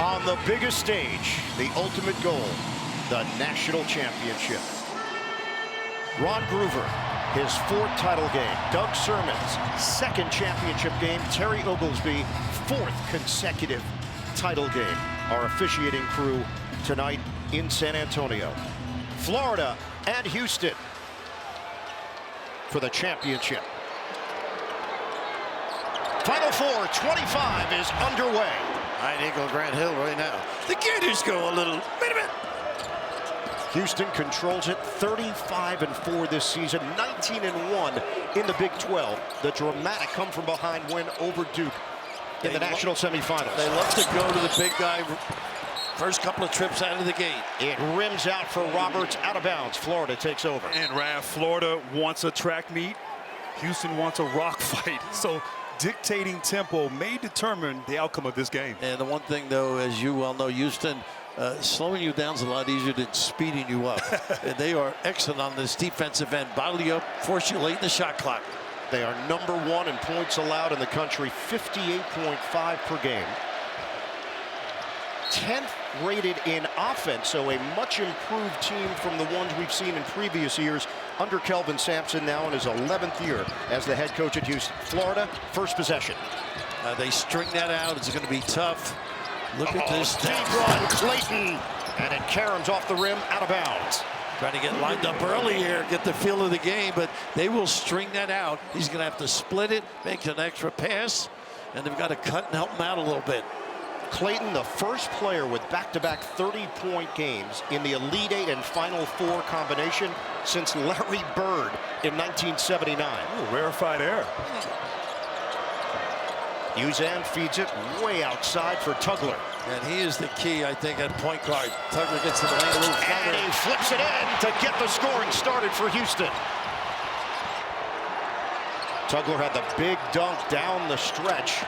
On the biggest stage, the ultimate goal, the national championship. Ron Groover, his fourth title game. Doug Sermon's second championship game. Terry Oglesby, fourth consecutive title game. Our officiating crew tonight in San Antonio. Florida and Houston for the championship. Final Four 25 is underway. High Eagle Grant Hill right now. The Gators go a little. Wait a minute. Houston controls it 35-4 this season, 19-1 in the Big 12. The dramatic come from behind win over Duke in the national semifinals. They love to go to the big guy first couple of trips out of the gate. It rims out for Roberts, out of bounds. Florida takes over. And Raph, Florida wants a track meet. Houston wants a rock fight. So dictating tempo may determine the outcome of this game. And the one thing, though, as you well know, Houston, slowing you down is a lot easier than speeding you up. And they are excellent on this defensive end. Bottle you up, force you late in the shot clock. They are #1 in points allowed in the country, 58.5 per game. 10th rated in offense, so a much improved team from the ones we've seen in previous years under Kelvin Sampson, now in his 11th year as the head coach at Houston. Florida, first possession. They string that out. It's going to be tough. Look at this. Deep run, Clayton, and it caroms off the rim, out of bounds. Trying to get lined up early here, get the feel of the game, but they will string that out. He's going to have to split it, make an extra pass, and they've got to cut and help him out a little bit. Clayton, the first player with back-to-back 30-point games in the Elite Eight and Final Four combination since Larry Bird in 1979. Ooh, rarefied air. Uzan feeds it way outside for Tugler. And he is the key, I think, at point guard. Tugler gets to the lane a little further. And he flips it in to get the scoring started for Houston. Tugler had the big dunk down the stretch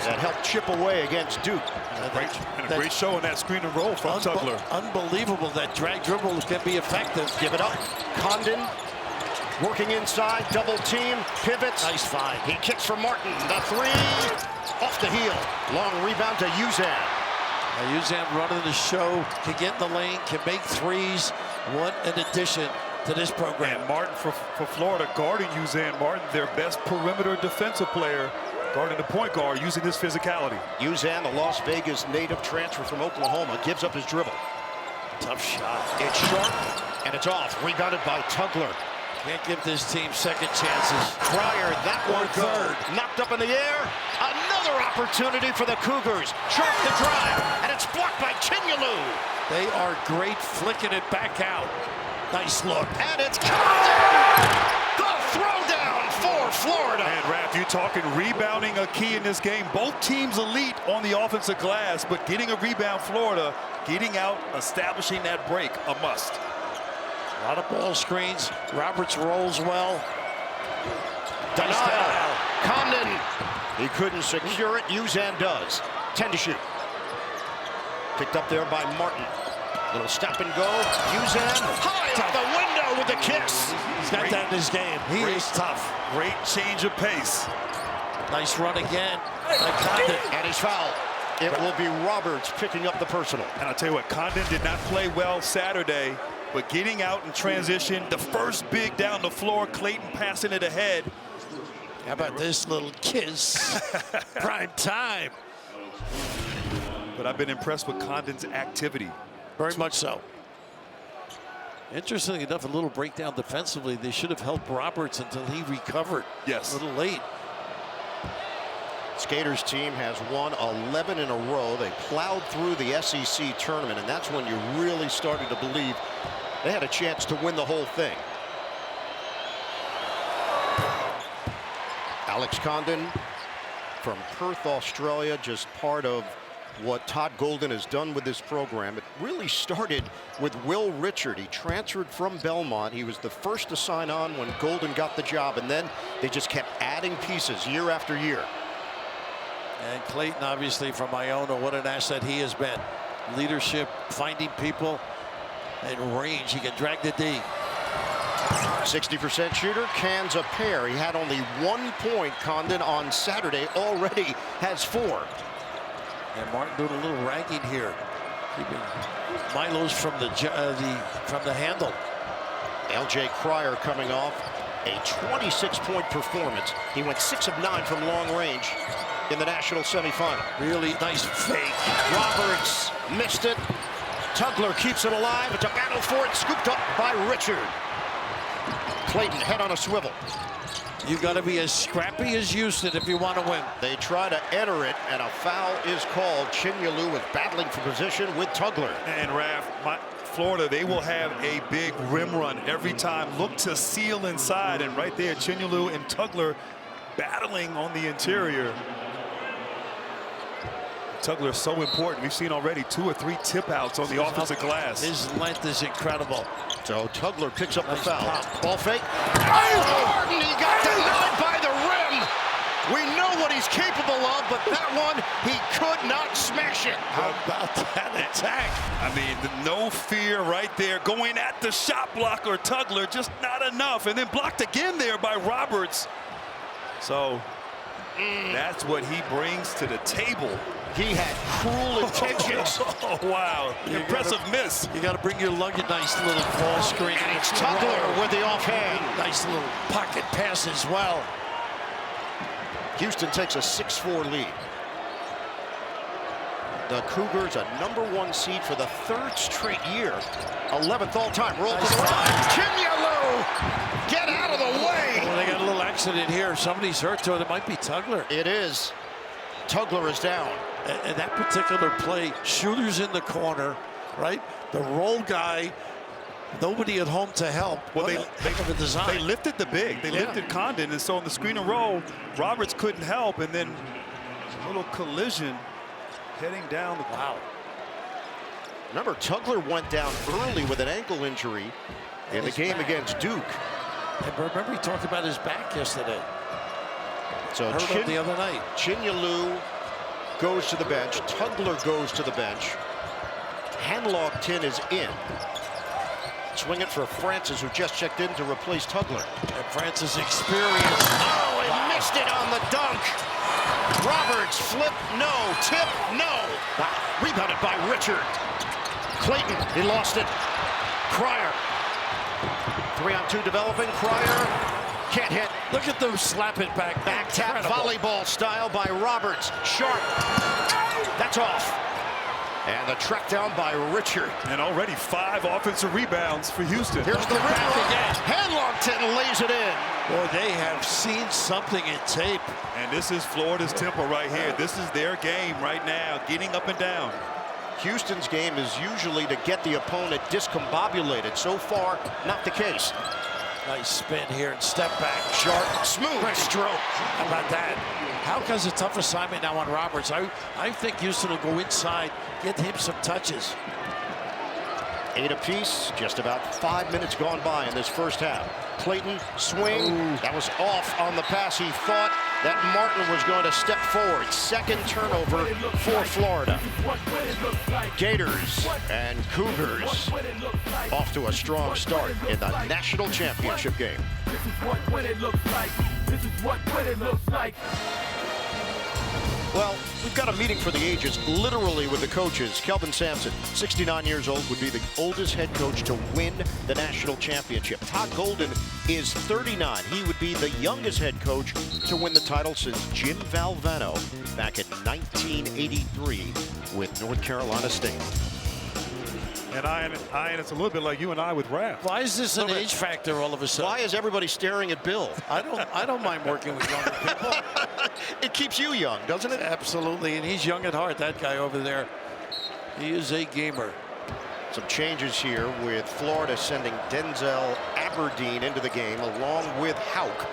that helped chip away against Duke. And a great show in that screen and roll from Tugler. Unbelievable that drag dribble can be effective. Give it up. Condon working inside, double team, pivots. Nice find. He kicks for Martin. The three off the heel. Long rebound to Uzan. Uzan running the show, can get in the lane, can make threes. What an addition to this program. And Martin for Florida guarding Uzan. Martin, their best perimeter defensive player, guarding the point guard, using his physicality. Uzan, the Las Vegas native transfer from Oklahoma, gives up his dribble. Tough shot. It's short, and it's off. Rebounded by Tugler. Can't give this team second chances. Pryor, that one third. Knocked up in the air. Another opportunity for the Cougars. Sharp the drive, and it's blocked by Chinyelu. They are great flicking it back out. Nice look. And it's Condon! The throwdown for Florida. And Raph, you talking rebounding a key in this game. Both teams elite on the offensive glass, but getting a rebound, Florida, getting out, establishing that break, a must. A lot of ball screens. Roberts rolls well. Denial. Condon. He couldn't secure it. Uzan does. 10 to shoot. Picked up there by Martin. Little step and go. Uzan high up the window with the kiss. He's got that in his game. He is tough. Great change of pace. Nice run again. Condon. And he's fouled. It will be Roberts picking up the personal. And I'll tell you what, Condon did not play well Saturday, but getting out in transition, the first big down the floor, Clayton passing it ahead. How about this little kiss? Prime time. But I've been impressed with Condon's activity. Very much so. Interestingly enough, a little breakdown defensively. They should have helped Roberts until he recovered. Yes. A little late. Skaters team has won 11 in a row. They plowed through the SEC tournament, and that's when you really started to believe they had a chance to win the whole thing. Alex Condon from Perth, Australia, just part of what Todd Golden has done with this program. It really started with Will Richard. He transferred from Belmont. He was the first to sign on when Golden got the job, and then they just kept adding pieces year after year. And Clayton, obviously, from Iona, what an asset he has been. Leadership, finding people, and range. He can drag the D. 60% shooter, cans a pair. He had only 1 point, Condon, on Saturday. Already has 4. And Martin doing a little ragging here, keeping Milos from the handle. L.J. Cryer coming off a 26-point performance. He went 6 of 9 from long range in the national semifinal. Really nice fake. Roberts missed it. Tugler keeps it alive. It's a battle for it, scooped up by Richard. Clayton head on a swivel. You got to be as scrappy as Houston if you want to win. They try to enter it, and a foul is called. Chinyalu is battling for position with Tugler. And Raph, Florida, they will have a big rim run every time. Look to seal inside, and right there, Chinyalu and Tugler battling on the interior. Tugler is so important. We've seen already 2 or 3 tip outs on the offensive glass. His length is incredible. So Tugler picks up the foul. Pop. Ball fake. Oh, Martin, he got denied by the rim. We know what he's capable of, but that one, he could not smash it. How about that attack? I mean, no fear right there. Going at the shot blocker, Tugler, just not enough. And then blocked again there by Roberts. So that's what he brings to the table. He had cruel intentions. Oh, wow. Impressive miss. You got to bring your luggage. Nice little ball screen. And it's Tugler with the offhand. Nice little pocket pass as well. Houston takes a 6-4 lead. The Cougars, a #1 seed for the 3rd straight year. 11th all-time. Roll to the right. Chinyalu! Get out of the way! Well, they got a little accident here. Somebody's hurt, so it might be Tugler. It is. Tugler is down. And that particular play, shooters in the corner, right? The roll guy, nobody at home to help. Well, Think of a design. They lifted the big. They lifted Condon, and so on the screen and roll, Roberts couldn't help, and then a little collision heading down the. Wow. Remember, Tugler went down early with an ankle injury in the game against Duke. And remember, he talked about his back yesterday. So Heard him the other night. Chinyalu goes to the bench. Tugler goes to the bench. Hanlogton is in. Swing it for Francis, who just checked in to replace Tugler. And Francis experience. Oh, he missed it on the dunk. Roberts, flip, no. Tip, no. Wow. Rebounded by Richard. Clayton, he lost it. Cryer. 3-on-2 developing. Cryer can't hit. Look at them slap it back. Back tap volleyball style by Roberts. Sharp. That's off. And the track down by Richard. And already 5 offensive rebounds for Houston. Here's the back again. Hanlogton lays it in. Boy, they have seen something in tape. And this is Florida's tempo right here. This is their game right now, getting up and down. Houston's game is usually to get the opponent discombobulated. So far, not the case. Nice spin here and step back. Sharp, smooth stroke. How about that? Hauck's a tough assignment now on Roberts. I think Houston will go inside, get him some touches. 8 apiece, just about 5 minutes gone by in this first half. Clayton, swing. Ooh. That was off on the pass. He thought that Martin was going to step forward. 2nd turnover for Florida. Gators and Cougars off to a strong start in the national championship game. This is what it looks like. This is what it looks like. Well, we've got a meeting for the ages, literally, with the coaches. Kelvin Sampson, 69 years old, would be the oldest head coach to win the national championship. Todd Golden is 39. He would be the youngest head coach to win the title since Jim Valvano back in 1983 with North Carolina State. And Ian, it's a little bit like you and I with Raph. Why is this an age factor all of a sudden? Why is everybody staring at Bill? I don't mind working with younger people. It keeps you young, doesn't it? Absolutely, and he's young at heart, that guy over there. He is a gamer. Some changes here with Florida sending Denzel Aberdeen into the game along with Hauck.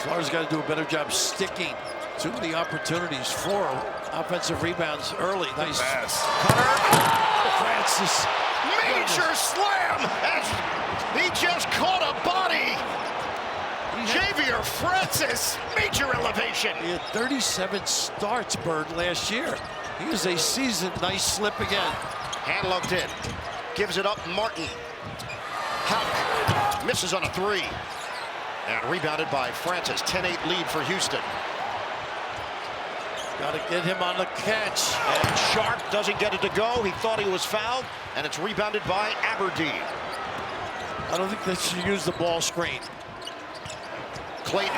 Florida's got to do a better job sticking to the opportunities for offensive rebounds early. Nice pass. Cutter. Francis. Major slam. He just caught a body. Xavier Francis, major elevation. He had 37 starts, Bird, last year. He was a seasoned nice slip again. Hanlogton in. Gives it up, Martin. Hauck misses on a 3. And rebounded by Francis. 10-8 lead for Houston. Got to get him on the catch. And Sharp doesn't get it to go. He thought he was fouled, and it's rebounded by Aberdeen. I don't think they should use the ball screen. Clayton.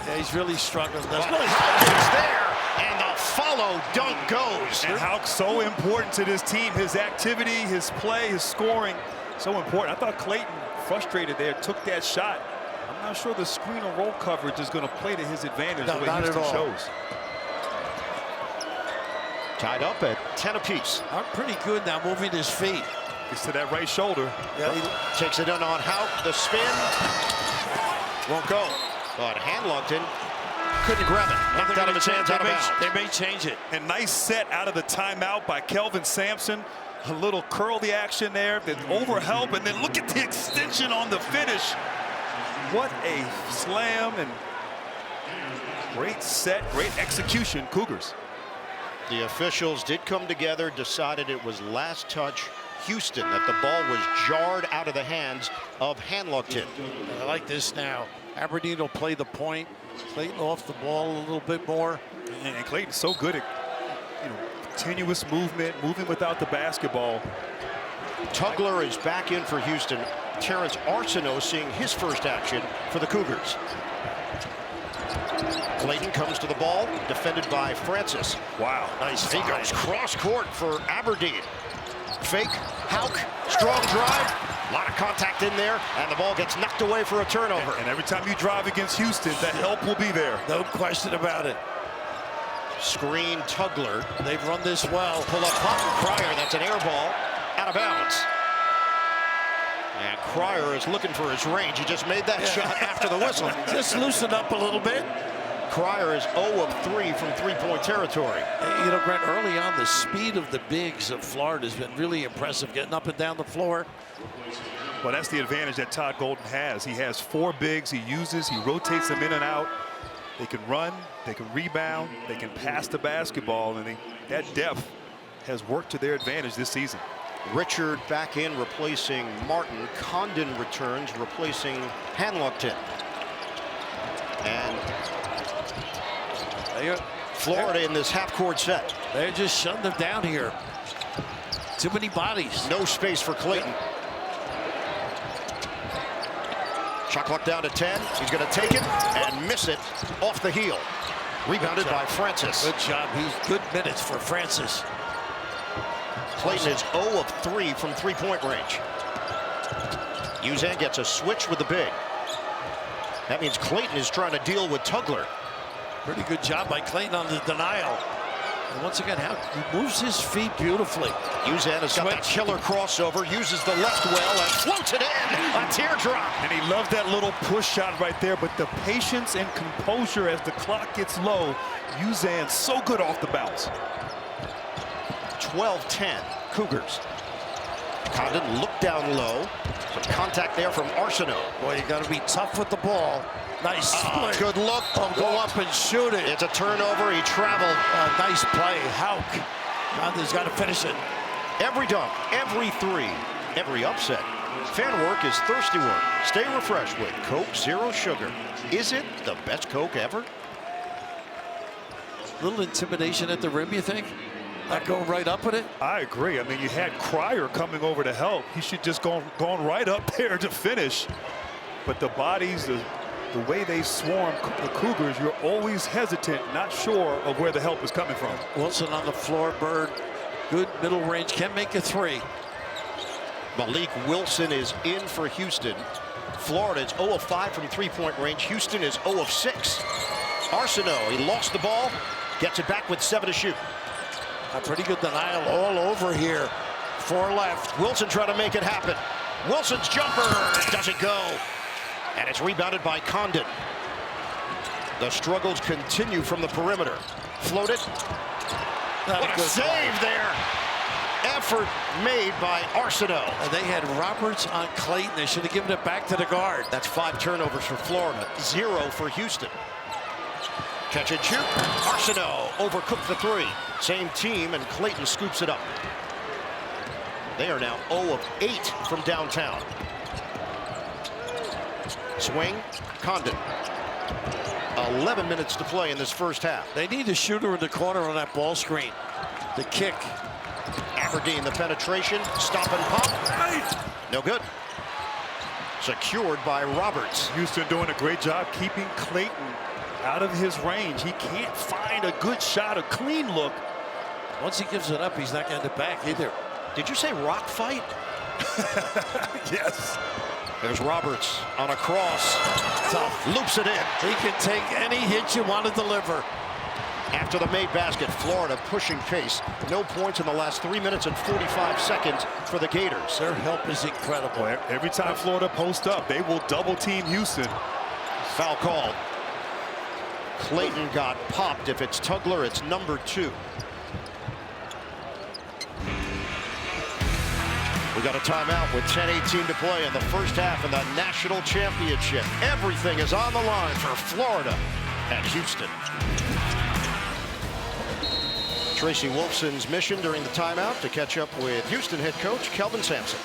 Yeah, he's really struggling. That's Well, Houck is there, and the follow dunk goes. And Houck's so important to this team. His activity, his play, his scoring, so important. I thought Clayton, frustrated there, took that shot. I'm not sure the screen and roll coverage is going to play to his advantage the way Houston shows. Tied up at 10 apiece. I'm pretty good now moving his feet. Gets to that right shoulder. Yeah, Takes it in on Houck. The spin won't go. But Handlogton couldn't grab it. Knocked out of his hands, out of bounds. They may change it. And nice set out of the timeout by Kelvin Sampson. A little curly action there, then overhelp, and then look at the extension on the finish. What a slam, and great set, great execution, Cougars. The officials did come together, decided it was last touch Houston, that the ball was jarred out of the hands of Handlogton. I like this now. Aberdeen will play the point. Clayton off the ball a little bit more. And Clayton's so good at, continuous movement, moving without the basketball. Tugler is back in for Houston. Terrence Arsenault seeing his first action for the Cougars. Clayton comes to the ball, defended by Francis. Wow. Nice. He goes cross court for Aberdeen. Fake, Houck, strong drive. A lot of contact in there, and the ball gets knocked away for a turnover. And every time you drive against Houston, the help will be there. No question about it. Screen Tugler. They've run this well. Pull up Cryer. That's an air ball. Out of bounds. And Cryer is looking for his range. He just made that shot after the whistle. Just loosen up a little bit. Cryer is 0 of 3 from three-point territory. You know, Grant, early on, the speed of the bigs of Florida has been really impressive, getting up and down the floor. Well, that's the advantage that Todd Golden has. He has 4 bigs he uses. He rotates them in and out. They can run, they can rebound, they can pass the basketball, and that depth has worked to their advantage this season. Richard back in, replacing Martin. Condon returns, replacing Handlogton. And Florida in this half-court set. They're just shutting them down here. Too many bodies. No space for Clayton. Shot clock down to 10. He's going to take it and miss it off the heel. Rebounded by Francis. Good job. He's good minutes for Francis. Clayton is 0 of 3 from three-point range. Uzan gets a switch with the big. That means Clayton is trying to deal with Tugler. Pretty good job by Clayton on the denial. And once again, he moves his feet beautifully. Uzan has got that killer crossover, uses the left well and floats it in. A teardrop. And he loves that little push shot right there, but the patience and composure as the clock gets low. Uzan so good off the bounce. 12-10 Cougars. Condon looked down low. Some contact there from Arsenault. Boy, you got to be tough with the ball. Nice split. Good look. Go up and shoot it. It's a turnover. He traveled. Nice play. Houck. Condon's got to finish it. Every dunk, every three, every upset. Fan work is thirsty work. Stay refreshed with Coke Zero Sugar. Is it the best Coke ever? Little intimidation at the rim, you think? Not going right up with it? I agree. I mean, you had Cryer coming over to help. He should just gone right up there to finish. But the bodies, the way they swarm the Cougars, you're always hesitant, not sure of where the help is coming from. Wilson on the floor. Bird, good middle range, can make a 3. Malik Wilson is in for Houston. Florida is 0 of 5 from three-point range. Houston is 0 of 6. Arsenault, he lost the ball, gets it back with 7 to shoot. A pretty good denial all over here. 4 left. Wilson trying to make it happen. Wilson's jumper doesn't go. And it's rebounded by Condon. The struggles continue from the perimeter. Floated. What a save there. Effort made by Arsenault. And they had Roberts on Clayton. They should have given it back to the guard. That's 5 turnovers for Florida, 0 for Houston. Catch and shoot. Arsenault overcooked the 3. Same team, and Clayton scoops it up. They are now 0 of 8 from downtown. Swing, Condon. 11 minutes to play in this first half. They need a shooter in the corner on that ball screen. The kick. Aberdeen, the penetration, stop and pop. No good. Secured by Roberts. Houston doing a great job keeping Clayton out of his range. He can't find a good shot, a clean look. Once he gives it up, he's not getting it back either. Did you say rock fight? Yes. There's Roberts on a cross. Tough. Loops it in. He can take any hit you want to deliver. After the made basket, Florida pushing pace. No points in the last 3 minutes and 45 seconds for the Gators. Their help is incredible. Well, every time Florida posts up, they will double team Houston. Foul called. Clayton got popped. If it's Tugler, it's number 2. We got a timeout with 10:18 to play in the first half of the national championship. Everything is on the line for Florida and Houston. Tracy Wolfson's mission during the timeout to catch up with Houston head coach Kelvin Sampson.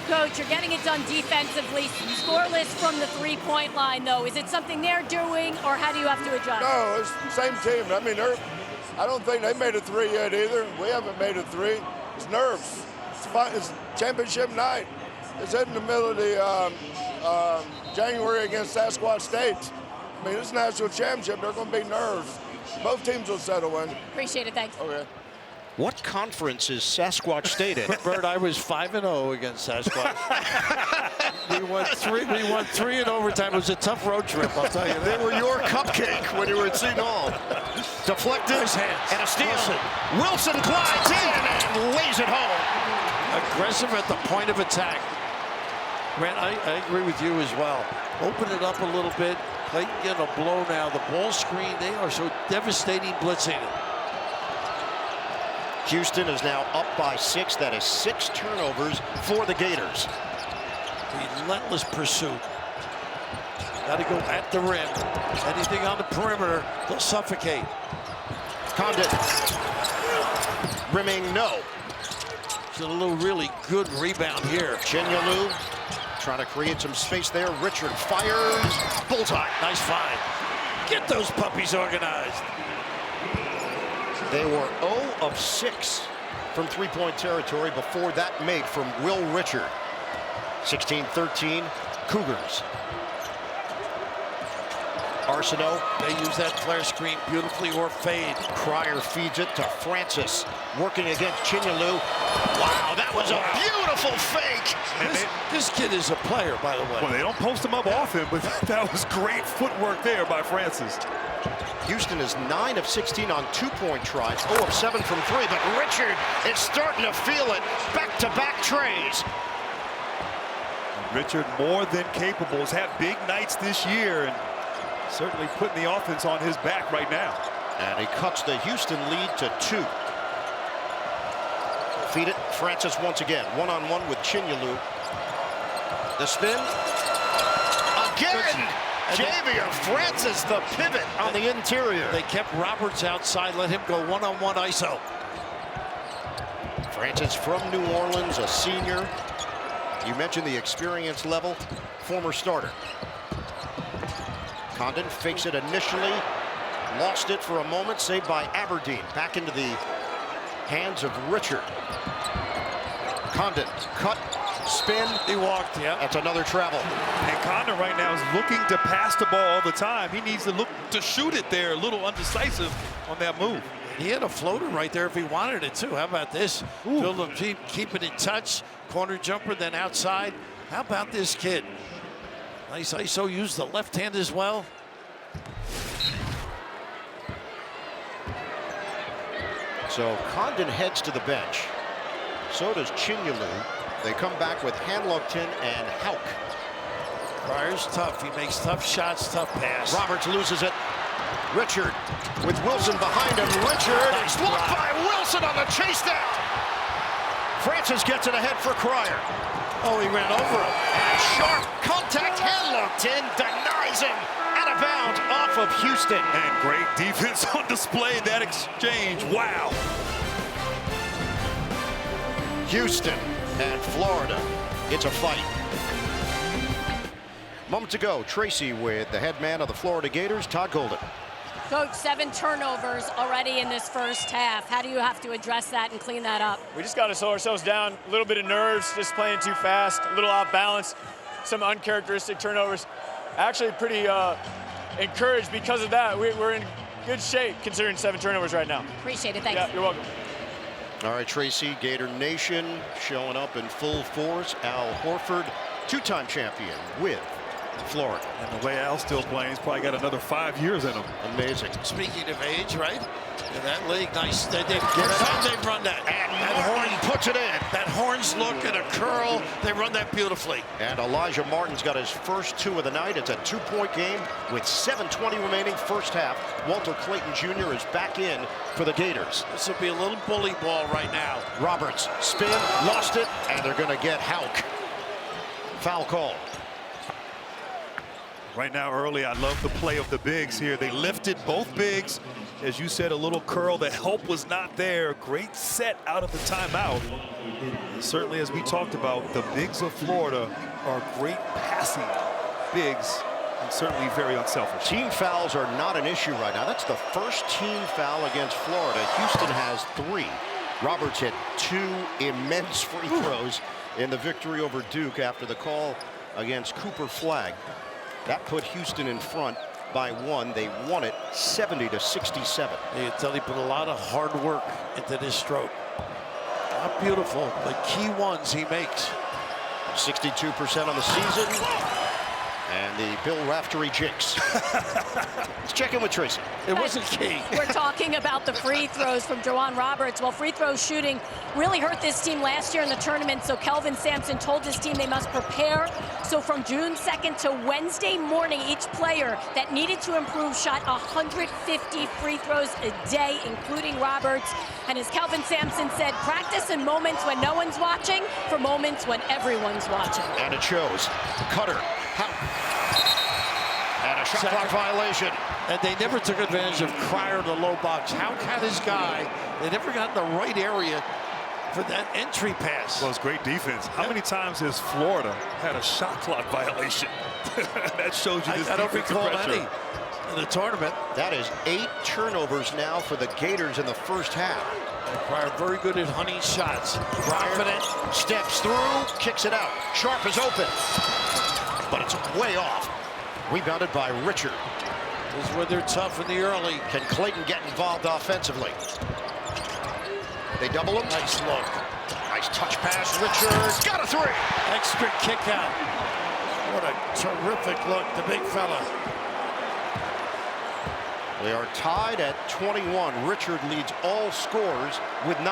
Coach, you're getting it done defensively, scoreless from the three-point line, though. Is it something they're doing, or how do you have to adjust? No, it's the same team. I mean, I don't think they made a 3 yet either. We haven't made a 3. It's nerves. It's fun. It's championship night. It's in the middle of the January against Sasquatch State. I mean, it's national championship. They're going to be nerves. Both teams will settle in. Appreciate it, thanks. Okay. What conference is Sasquatch State in? Bert, I was 5-0 against Sasquatch. we won three in overtime. It was a tough road trip, I'll tell you that. They were your cupcake when you were at Seton Hall. Deflected Nice hands. and a steal. Wilson glides in and lays it home. Aggressive at the point of attack. Grant, I agree with you as well. Open it up a little bit. Clayton getting a blow now. The ball screen, they are so devastating blitzing. Houston is now up by 6. That is 6 turnovers for the Gators. Relentless pursuit. Got to go at the rim. Anything on the perimeter, they'll suffocate. Condon. Rimming, no. It's a little really good rebound here. Chinyelu trying to create some space there. Richard fires. Bullseye. Nice find. Get those puppies organized. They were 0 of 6 from three-point territory before that make from Will Richard. 16-13 Cougars. Arsenault. They use that flare screen beautifully or fade. Cryer feeds it to Francis. Working against Chinyelu. Wow, that was a beautiful fake. This kid is a player, by the way. Well, they don't post him up often, but that was great footwork there by Francis. Houston is 9 of 16 on 2-point tries, 0 of 7 from 3, but Richard is starting to feel it. Back-to-back trays. Richard, more than capable, has had big nights this year and certainly putting the offense on his back right now. And he cuts the Houston lead to 2. Feed it, Francis once again, one-on-one with Chinyelu. The spin. Again! Javier Francis, the pivot on the interior. They kept Roberts outside, let him go one-on-one ISO. Francis from New Orleans, a senior. You mentioned the experience level, former starter. Condon fakes it initially, lost it for a moment, saved by Aberdeen. Back into the hands of Richard. Condon, cut, spin. He walked, yeah. That's another travel. And Condon right now is looking to pass the ball all the time. He needs to look to shoot it there, a little undecisive on that move. He had a floater right there if he wanted it too. How about this? Build him, keep it in touch. Corner jumper, then outside. How about this kid? Nice ISO, use the left hand as well. So Condon heads to the bench. So does Chinyelu. They come back with Hanlogton and Hauk. Cryer's tough. He makes tough shots, tough pass. Roberts loses it. Richard with Wilson behind him. Richard is blocked by Wilson on the chase down. Francis gets it ahead for Cryer. Oh, he ran over him. And sharp contact. Hanlogton denies him. Out of bounds off of Houston. And great defense on display, that exchange. Wow. Houston and Florida. It's a fight. Moments ago, Tracy with the head man of the Florida Gators, Todd Golden. Coach, 7 turnovers already in this first half. How do you have to address that and clean that up? We just got to slow ourselves down. A little bit of nerves, just playing too fast, a little off balance, some uncharacteristic turnovers. Actually pretty encouraged because of that. We're in good shape considering 7 turnovers right now. Appreciate it. Thanks. Yeah, you're welcome. All right, Tracy, Gator Nation showing up in full force. Al Horford, 2-time champion with Florida. And the way Al's still playing, he's probably got another 5 years in him. Amazing. Speaking of age, right? In that league, nice. They've run that. And that Martin puts it in. That horns look and a curl, they run that beautifully. And Elijah Martin's got his first 2 of the night. It's a 2-point game with 7:20 remaining first half. Walter Clayton Jr. is back in for the Gators. This will be a little bully ball right now. Roberts, spin, lost it, and they're going to get Hauk. Foul call. Right now, early, I love the play of the bigs here. They lifted both bigs. As you said, a little curl. The help was not there. Great set out of the timeout. And certainly, as we talked about, the bigs of Florida are great passing bigs and certainly very unselfish. Team fouls are not an issue right now. That's the first team foul against Florida. Houston has 3. Roberts had 2 immense free throws in the victory over Duke after the call against Cooper Flagg. That put Houston in front by 1. They won it 70-67. You can tell he put a lot of hard work into this stroke. How beautiful. The key ones he makes. 62% on the season. And the Bill Raftery jinx. Let's check in with Tracy. It wasn't key. We're talking about the free throws from Juwan Roberts. Well, free throw shooting really hurt this team last year in the tournament, so Kelvin Sampson told his team they must prepare. So from June 2nd to Wednesday morning, each player that needed to improve shot 150 free throws a day, including Roberts. And as Kelvin Sampson said, practice in moments when no one's watching for moments when everyone's watching. And it shows. Cutter. And a shot clock violation. And they never took advantage of Cryer in the low box. Hauk had his guy. They never got in the right area for that entry pass. Well, it's great defense. How many times has Florida had a shot clock violation? That shows you this I don't defensive recall pressure. any in the tournament. That is 8 turnovers now for the Gators in the first half. Cryer very good at hunting shots. Confident. Steps through, kicks it out. Sharp is open. But it's way off. Rebounded by Richard. This is where they're tough in the early. Can Clayton get involved offensively? They double him. Nice look. Nice touch pass. Richard got a 3. Extra kick out. What a terrific look, the big fella. They are tied at 21. Richard leads all scorers with 9.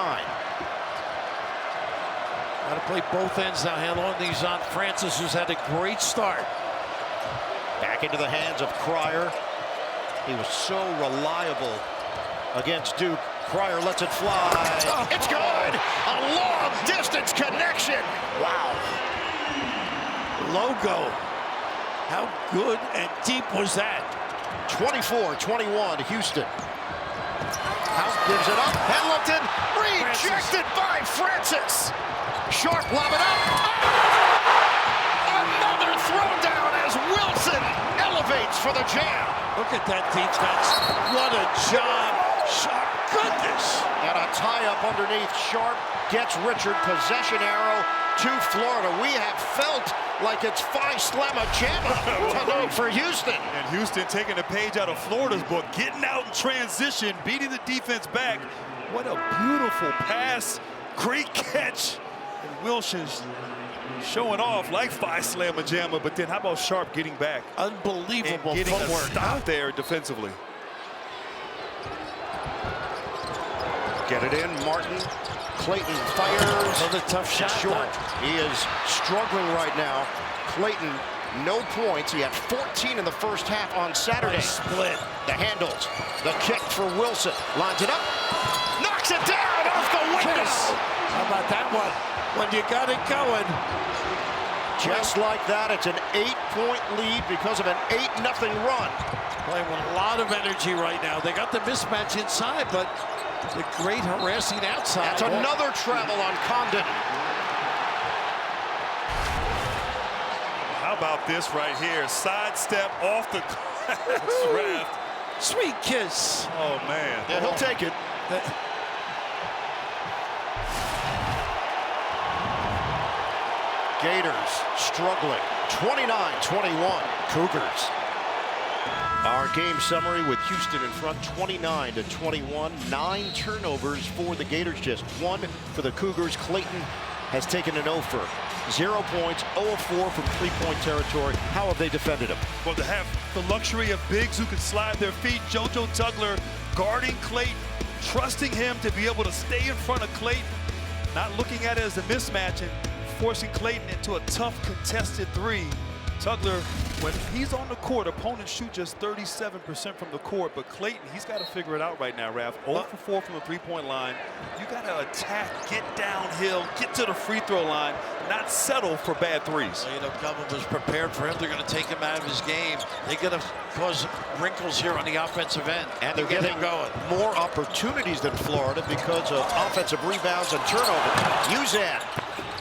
Got to play both ends now, handling these on Francis, who's had a great start. Back into the hands of Cryer. He was so reliable against Duke. Cryer lets it fly. Oh. It's good. A long distance connection. Wow. Logo. How good and deep was that? 24-21 Houston. House gives it up. Hamilton rejected by Francis. Sharp lob it up. Oh! Another throwdown as Wilson elevates for the jam. Look at that defense. What a job. Sharp, goodness. And a tie-up underneath. Sharp gets Richard. Possession arrow to Florida. We have felt like it's Phi Slamma Jamma tonight for Houston. And Houston taking a page out of Florida's book, getting out in transition, beating the defense back. What a beautiful pass. Great catch. And Wilson's showing off like Phi Slamma Jamma, but then how about Sharp getting back? Unbelievable and getting footwork. a stop there defensively. Get it in, Martin. Clayton fires. Another tough shot. Short. He is struggling right now. Clayton, no points. He had 14 in the first half on Saturday. Nice split. The handles. The kick for Wilson. Lines it up. Knocks it down off the window. How about that one? When you got it going. Just like that, it's an 8-point lead because of an 8-0 run. Playing with a lot of energy right now. They got the mismatch inside, but the great harassing outside. That's another travel on Condon. How about this right here? Sidestep off the glass raft. Sweet kiss. Oh, man. Yeah, he'll take it. Gators struggling. 29-21. Cougars. Our game summary with Houston in front, 29-21. 9 turnovers for the Gators, just 1 for the Cougars. Clayton has taken an 0 for 0 points, 0 of 4 from three-point territory. How have they defended him? Well, to have the luxury of bigs who can slide their feet, JoJo Tugler guarding Clayton, trusting him to be able to stay in front of Clayton, not looking at it as a mismatch and forcing Clayton into a tough contested three. Tugler, when he's on the court, opponents shoot just 37% from the court, but Clayton, he's got to figure it out right now, Raph. 0 for 4 from the three-point line. You got to attack, get downhill, get to the free throw line, not settle for bad threes. Well, you know, Kelvin was prepared for him. They're going to take him out of his game. They're going to cause wrinkles here on the offensive end. And they're getting more opportunities than Florida because of offensive rebounds and turnovers. Uzan,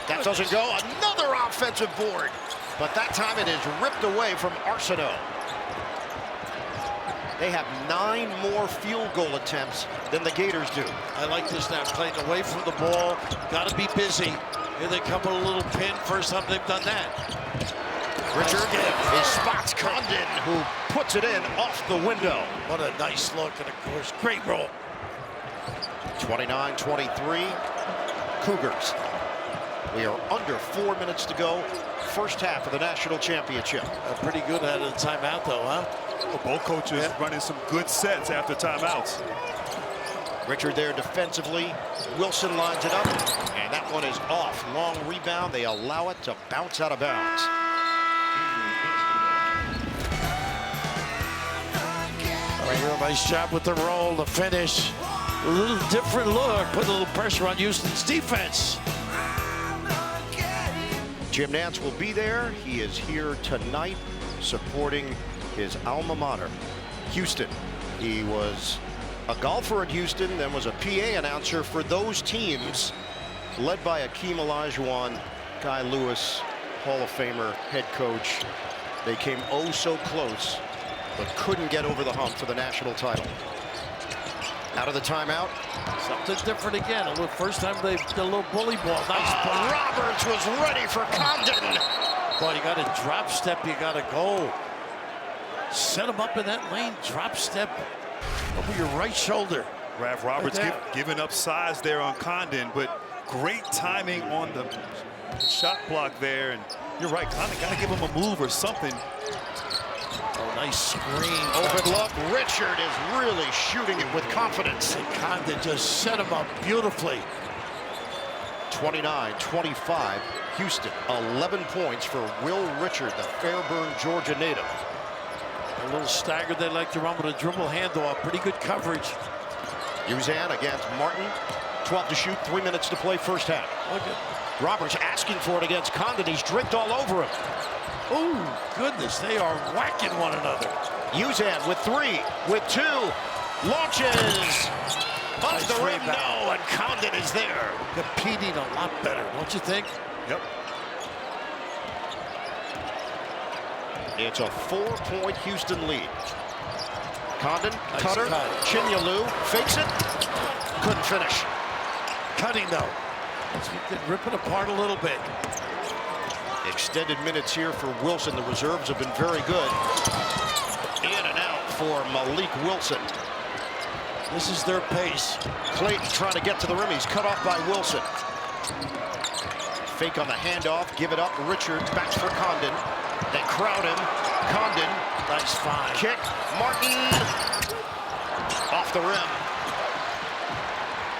that doesn't go. Another offensive board. But that time it is ripped away from Arsenault. They have 9 more field goal attempts than the Gators do. I like this now. Clayton away from the ball. Got to be busy. Here they come with a little pin. First time they've done that. Richard is spots Condon, who puts it in off the window. What a nice look, and of course, great roll. 29-23, Cougars. We are under 4 minutes to go. First half of the national championship. Pretty good out of the timeout, though, huh? Well, both coaches running some good sets after timeouts. Richard there defensively. Wilson lines it up, and that one is off. Long rebound. They allow it to bounce out of bounds. All right, real nice job with the roll, the finish. A little different look. Put a little pressure on Houston's defense. Jim Nantz will be there. He is here tonight supporting his alma mater, Houston. He was a golfer at Houston, then was a PA announcer for those teams, led by Akeem Olajuwon, Guy Lewis, Hall of Famer, head coach. They came oh so close, but couldn't get over the hump for the national title. Out of the timeout. Something different again. A little first time they did a little bully ball. Nice ball. Roberts was ready for Condon. Boy, you got a drop step, you got to go. Set him up in that lane, drop step over your right shoulder. Raph Roberts giving up size there on Condon, but great timing on the shot block there. And you're right, Condon got to give him a move or something. Oh, nice screen. Open look. Richard is really shooting it with confidence. And Condon just set him up beautifully. 29-25, Houston. 11 points for Will Richard, the Fairburn, Georgia native. A little staggered. They like to run with a dribble handoff. Pretty good coverage. Uzan against Martin. 12 to shoot, 3 minutes to play first half. Look at Roberts asking for it against Condon. He's draped all over him. oh, goodness. They are whacking one another. Uzan with 3, with 2. Launches. Off Nice the rim, rebound. no, and Condon is there. Competing a lot better, don't you think? Yep. It's a 4-point Houston lead. Condon, Nice cutter, cut. Chinyalu, fakes it, couldn't finish. Cutting, though. Rip it apart a little bit. Extended minutes here for Wilson. The reserves have been very good. In and out for Malik Wilson. This is their pace. Clayton trying to get to the rim. He's cut off by Wilson. Fake on the handoff. Give it up. Richard backs for Condon. They crowd him. Condon. Nice find. Kick. Martin. Off the rim.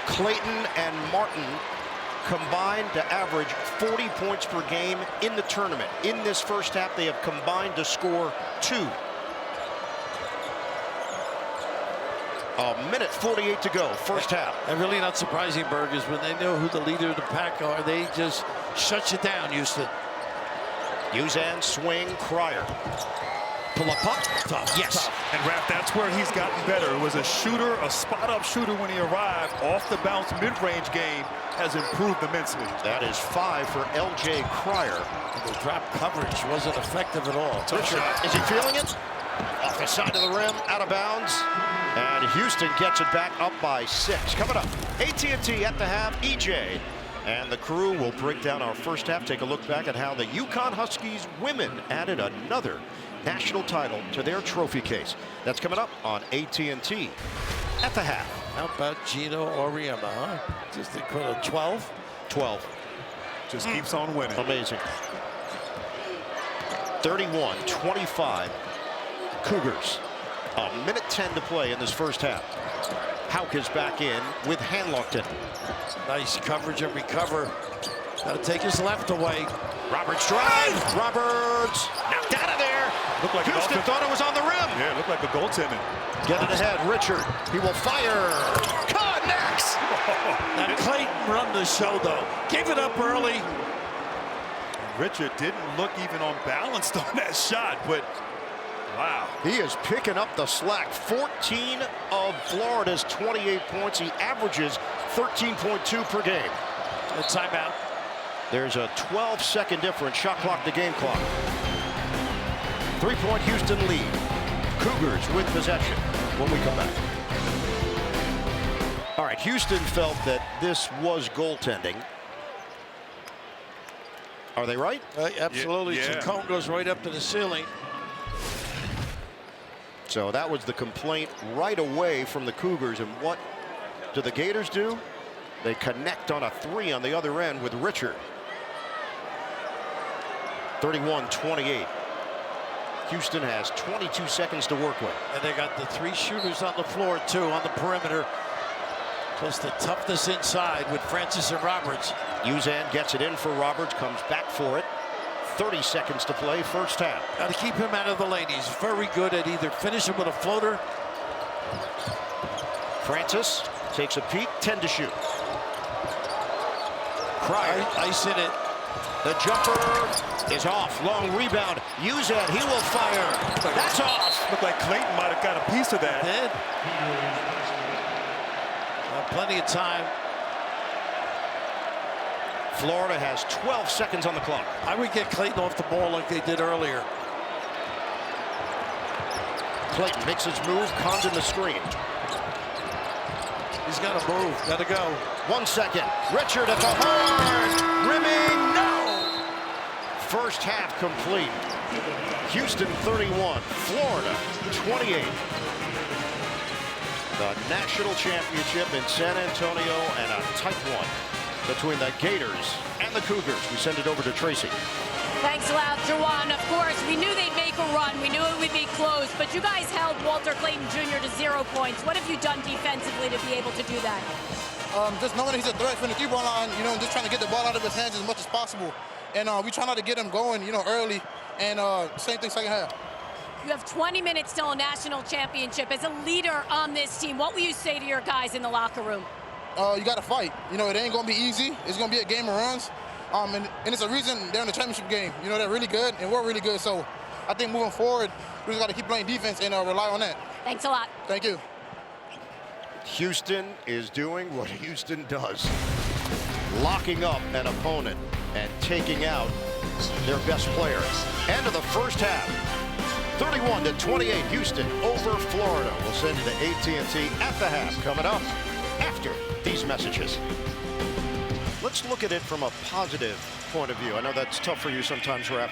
Clayton and Martin combined to average 40 points per game in the tournament. In this first half, they have combined to score 2. A minute 48 to go, first half. And really not surprising, Berg, is when they know who the leader of the pack are, they just shut you down, Houston. Uzan swing, Cryer. Pull up. Tough. Yes. Tough. And Raph, that's where he's gotten better. It was a shooter, a spot-up shooter when he arrived. Off the bounce mid-range game has improved immensely. That is 5 for L.J. Cryer. The drop coverage wasn't effective at all. Richard, is he feeling it? Off the side of the rim, out of bounds. And Houston gets it back up by 6. Coming up, AT&T at the half, EJ. And the crew will break down our first half. Take a look back at how the UConn Huskies women added another national title to their trophy case. That's coming up on AT&T at the half. How about Gino Auriemma, huh? Just a quick 12? 12. Just keeps on winning. Amazing. 31-25 Cougars. A minute 10 to play in this first half. Hauk is back in with Hanlockton. Nice coverage and recover. Got to take his left away. Roberts drive. Roberts knocked out of there. Looked like Houston thought it was on the rim. Yeah, it looked like a goaltending. Get it ahead, Richard. He will fire. Connects. Now Clayton run the show though. Gave it up early. Richard didn't look even unbalanced on that shot, but wow. He is picking up the slack. 14 of Florida's 28 points. He averages 13.2 per game. A timeout. There's a 12-second difference. Shot clock to game clock. 3-point Houston lead. Cougars with possession when we come back. All right, Houston felt that this was goaltending. Are they right? Absolutely. Yeah. Chacon goes right up to the ceiling. So that was the complaint right away from the Cougars. And what do the Gators do? They connect on a 3 on the other end with Richard. 31-28. Houston has 22 seconds to work with. And they got the 3 shooters on the floor too on the perimeter. Plus the toughness inside with Francis and Roberts. Uzan gets it in for Roberts, comes back for it. 30 seconds to play, first half. Got to keep him out of the lane. He's very good at either finishing with a floater. Francis takes a peek, 10 to shoot. Cryer Ice in it. The jumper is off. Long rebound. Uzan, he will fire. That's off. Looked like Clayton might have got a piece of that. Did. Plenty of time. Florida has 12 seconds on the clock. I would get Clayton off the ball like they did earlier. Clayton makes his move. Condon the screen. He's got to move. Got to go. 1 second. Richard at the horn. Rimming. No. First half complete. Houston 31. Florida 28. The national championship in San Antonio, and a tight one between the Gators and the Cougars. We send it over to Tracy. Thanks a lot, Jawan. Of course, we knew they'd make a run. We knew it would be close, but you guys held Walter Clayton Jr. to 0 points. What have you done defensively to be able to do that? Just knowing he's a threat from the three-point line, just trying to get the ball out of his hands as much as possible. And we try not to get him going, early. And same thing second half. You have 20 minutes till a national championship. As a leader on this team, what will you say to your guys in the locker room? You got to fight. It ain't going to be easy. It's going to be a game of runs. And it's a reason they're in the championship game. They're really good, and we're really good. So I think moving forward, we just got to keep playing defense and rely on that. Thanks a lot. Thank you. Houston is doing what Houston does. Locking up an opponent and taking out their best player. End of the first half. 31-28, Houston over Florida. We'll send you to AT&T at the half. Coming up after these messages. Let's look at it from a positive point of view. I know that's tough for you sometimes, Rep.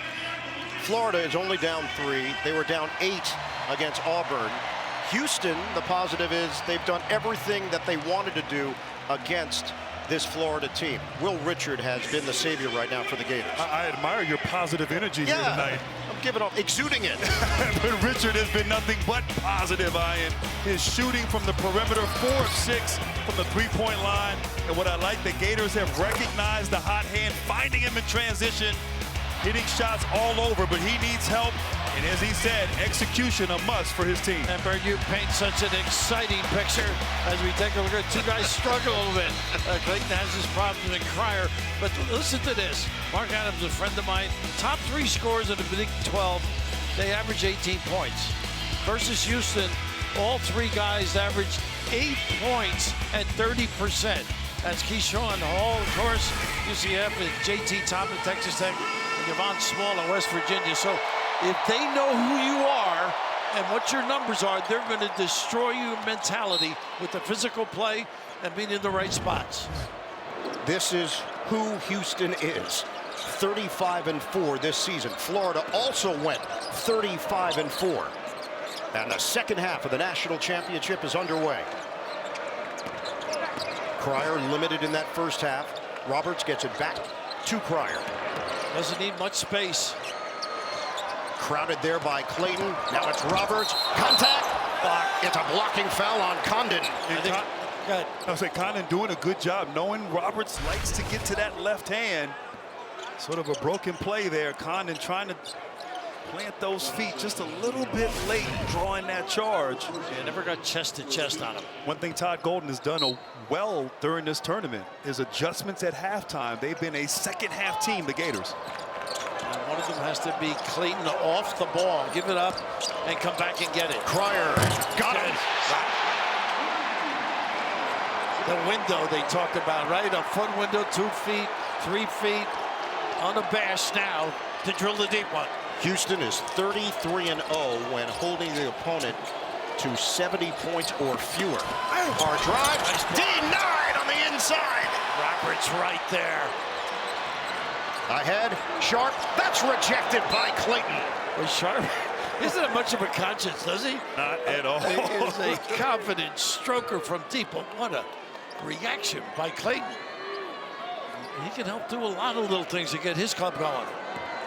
Florida is only down 3. They were down 8 against Auburn. Houston, the positive is they've done everything that they wanted to do against this Florida team. Will Richard has been the savior right now for the Gators. I admire your positive energy here tonight. I'm giving off, exuding it. But Richard has been nothing but positive, Ian. His shooting from the perimeter, 4 of 6 from the three-point line. And what I like, the Gators have recognized the hot hand, finding him in transition, hitting shots all over, but he needs help. And as he said, execution a must for his team. And Bert, you paint such an exciting picture as we take a look at 2 guys struggle a little bit. Clayton has his problems in Cryer, but listen to this. Mark Adams, a friend of mine, top 3 scorers in the Big 12. they average 18 points. Versus Houston, all three guys averaged 8 points at 30%. That's Keyshawn Hall, of course, UCF, and JT Thompson, Texas Tech, and Yvonne Small in West Virginia. So if they know who you are and what your numbers are, they're going to destroy your mentality with the physical play and being in the right spots. This is who Houston is. 35-4 this season. Florida also went 35-4. And the second half of the national championship is underway. Cryer limited in that first half. Roberts gets it back to Cryer. Doesn't need much space. Crowded there by Clayton. Now it's Roberts. Contact. It's a blocking foul on Condon. I say Condon doing a good job knowing Roberts likes to get to that left hand. Sort of a broken play there. Condon trying to plant those feet just a little bit late drawing that charge. Yeah, never got chest to chest on him. One thing Todd Golden has done well during this tournament is adjustments at halftime. They've been a second half team, the Gators. And one of them has to be Clayton off the ball, give it up, and come back and get it. Cryer got it. The window they talked about, right? A foot window, 2 feet, 3 feet, unabashed now to drill the deep one. Houston is 33-0 when holding the opponent to 70 points or fewer. Hard drive, denied on the inside. Roberts right there. Ahead, Sharp, that's rejected by Clayton. Well, Sharp isn't have much of a conscience, does he? Not at all. He is a confident stroker from deep, but what a reaction by Clayton. He can help do a lot of little things to get his club going.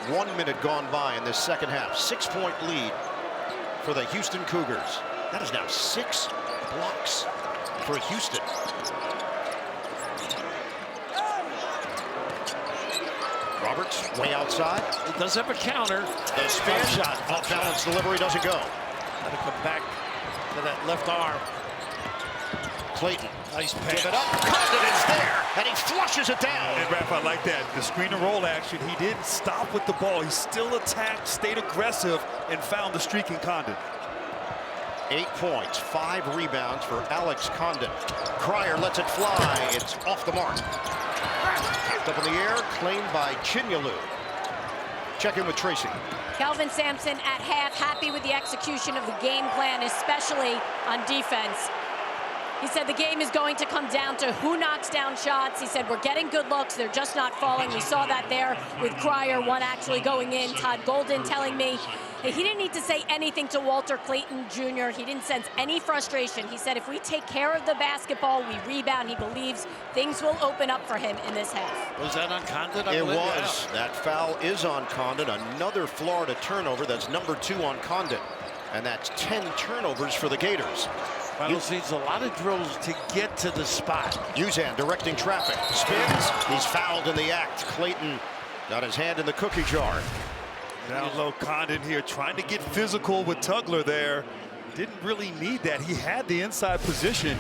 1 minute gone by in this second half. 6-point lead for the Houston Cougars. That is now 6 blocks for Houston. Roberts way outside. It does have a counter. The spin shot. Off balance delivery doesn't go. Got to come back to that left arm. Clayton. Nice pass. Give it up. Condon is there, and he flushes it down. And Raph, I like that. The screen and roll action. He didn't stop with the ball. He still attacked, stayed aggressive, and found the streak in Condon. 8 points, 5 rebounds for Alex Condon. Cryer lets it fly. It's off the mark. Tapped up in the air, claimed by Chinyelu. Check in with Tracy. Kelvin Sampson at half, happy with the execution of the game plan, especially on defense. He said the game is going to come down to who knocks down shots. He said we're getting good looks, they're just not falling. We saw that there with Cryer, one actually going in. Todd Golden telling me that he didn't need to say anything to Walter Clayton Jr. He didn't sense any frustration. He said if we take care of the basketball, we rebound, he believes things will open up for him in this half. Was that on Condon? It was. That foul is on Condon. Another Florida turnover. That's number 2 on Condon. And that's 10 turnovers for the Gators. Reynolds needs a lot of drills to get to the spot. Uzan directing traffic. Spins. He's fouled in the act. Clayton got his hand in the cookie jar. Down low, Condon here trying to get physical with Tugler there. Didn't really need that. He had the inside position.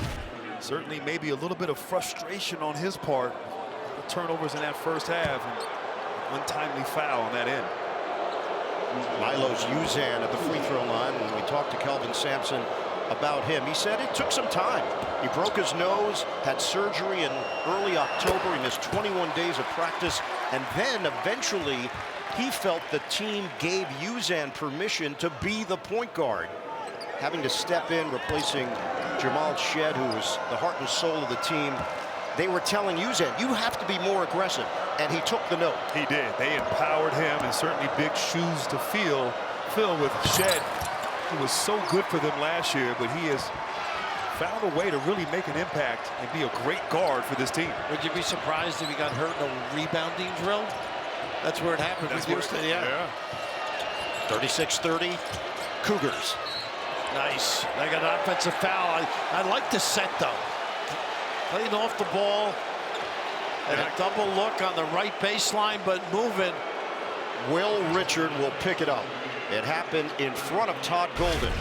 Certainly maybe a little bit of frustration on his part. The turnovers in that first half. And untimely foul on that end. Milo's Uzan at the free throw line. When we talked to Kelvin Sampson about him, he said it took some time. He broke his nose, had surgery in early October. He missed 21 days of practice, and then eventually he felt the team gave Uzan permission to be the point guard, having to step in, replacing Jamal Shed, who was the heart and soul of the team. They were telling Uzan, you have to be more aggressive, and he took the note. He did. They empowered him, and certainly big shoes to fill with Shed. He was so good for them last year, but he has found a way to really make an impact and be a great guard for this team. Would you be surprised if he got hurt in a rebounding drill? That's where it happened with Houston, yeah. 36-30, Cougars. Nice. They got an offensive foul. I like the set, though. Playing off the ball. And a double look on the right baseline, but moving. Will Richard will pick it up. It happened in front of Todd Golden.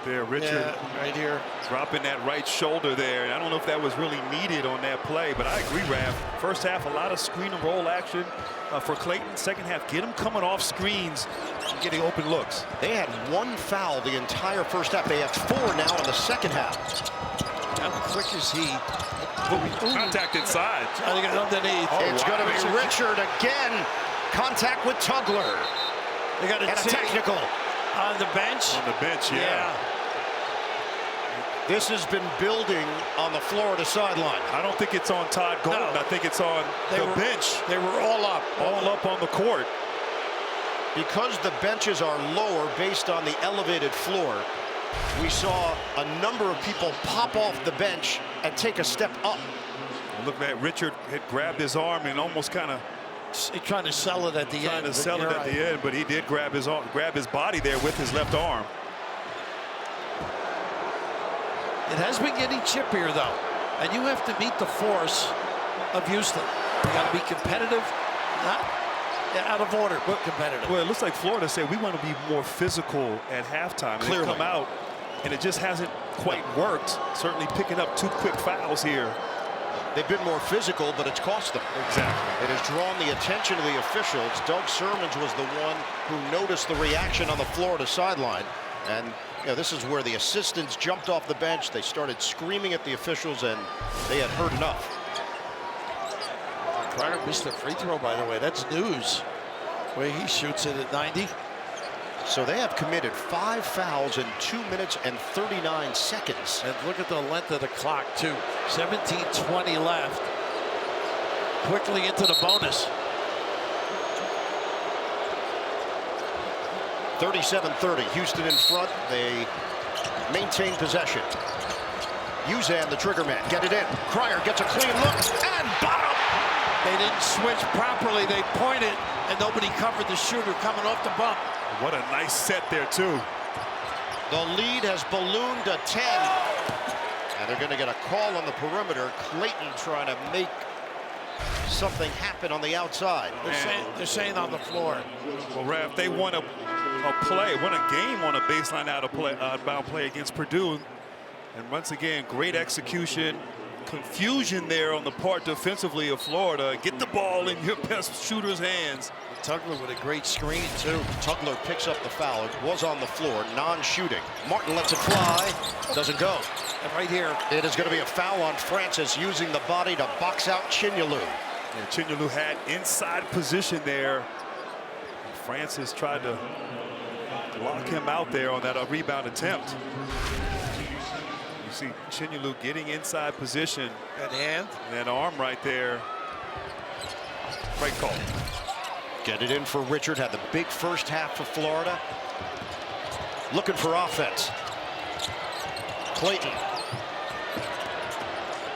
there, Richard. Yeah, right here. Dropping that right shoulder there. And I don't know if that was really needed on that play, but I agree, Raph. First half, a lot of screen and roll action for Clayton. Second half, get him coming off screens and getting open looks. They had 1 foul the entire first half. They have 4 now in the second half. How quick is he? Contact inside. I think it's underneath. It's going to be Richard again. Contact with Tugler. They got And a technical. on the bench. On the bench, yeah. This has been building on the Florida sideline. I don't think it's on Todd Golden. No. I think it's on the bench. They were all up. All up on the court. Because the benches are lower based on the elevated floor, we saw a number of people pop off the bench and take a step up. Look, that Richard had grabbed his arm and almost kind of Trying to sell it at the end. trying to sell it at the end, but he did grab his arm, grab his body there with his left arm. It has been getting chippier, though, and you have to meet the force of Houston. You got to be competitive, not out of order, but competitive. Well, it looks like Florida said we want to be more physical at halftime. They Clearly. come out, and it just hasn't quite worked. Certainly picking up 2 quick fouls here. They've been more physical, but it's cost them. Exactly. It has drawn the attention of the officials. Doug Sermons was the one who noticed the reaction on the Florida sideline. And you know, this is where the assistants jumped off the bench. They started screaming at the officials, and they had heard enough. Cryer missed a free throw, by the way. That's news. The way he shoots it at 90. So they have committed 5 fouls in 2 minutes and 39 seconds. And look at the length of the clock, too. 17:20 left. Quickly into the bonus. 37-30, Houston in front. They maintain possession. Uzan, the trigger man, get it in. Cryer gets a clean look and bottom. They didn't switch properly. They pointed, and nobody covered the shooter coming off the bump. What a nice set there, too. The lead has ballooned to 10. And they're going to get a call on the perimeter. Clayton trying to make something happen on the outside. They're saying on the floor. Well, Raph, they won a game on a baseline outbound play against Purdue. And once again, great execution. Confusion there on the part defensively of Florida. Get the ball in your best shooter's hands. Tugler with a great screen, too. Tugler picks up the foul. It was on the floor, non-shooting. Martin lets it fly. Doesn't go. And right here, It is going to be a foul on Francis using the body to box out Chinyalu. And Chinyalu had inside position there. Francis tried to lock him out there on that rebound attempt. You see Chinyalu getting inside position. that hand. And that arm right there. Right call. Get it in for Richard. Had the big first half for Florida. Looking for offense. Clayton.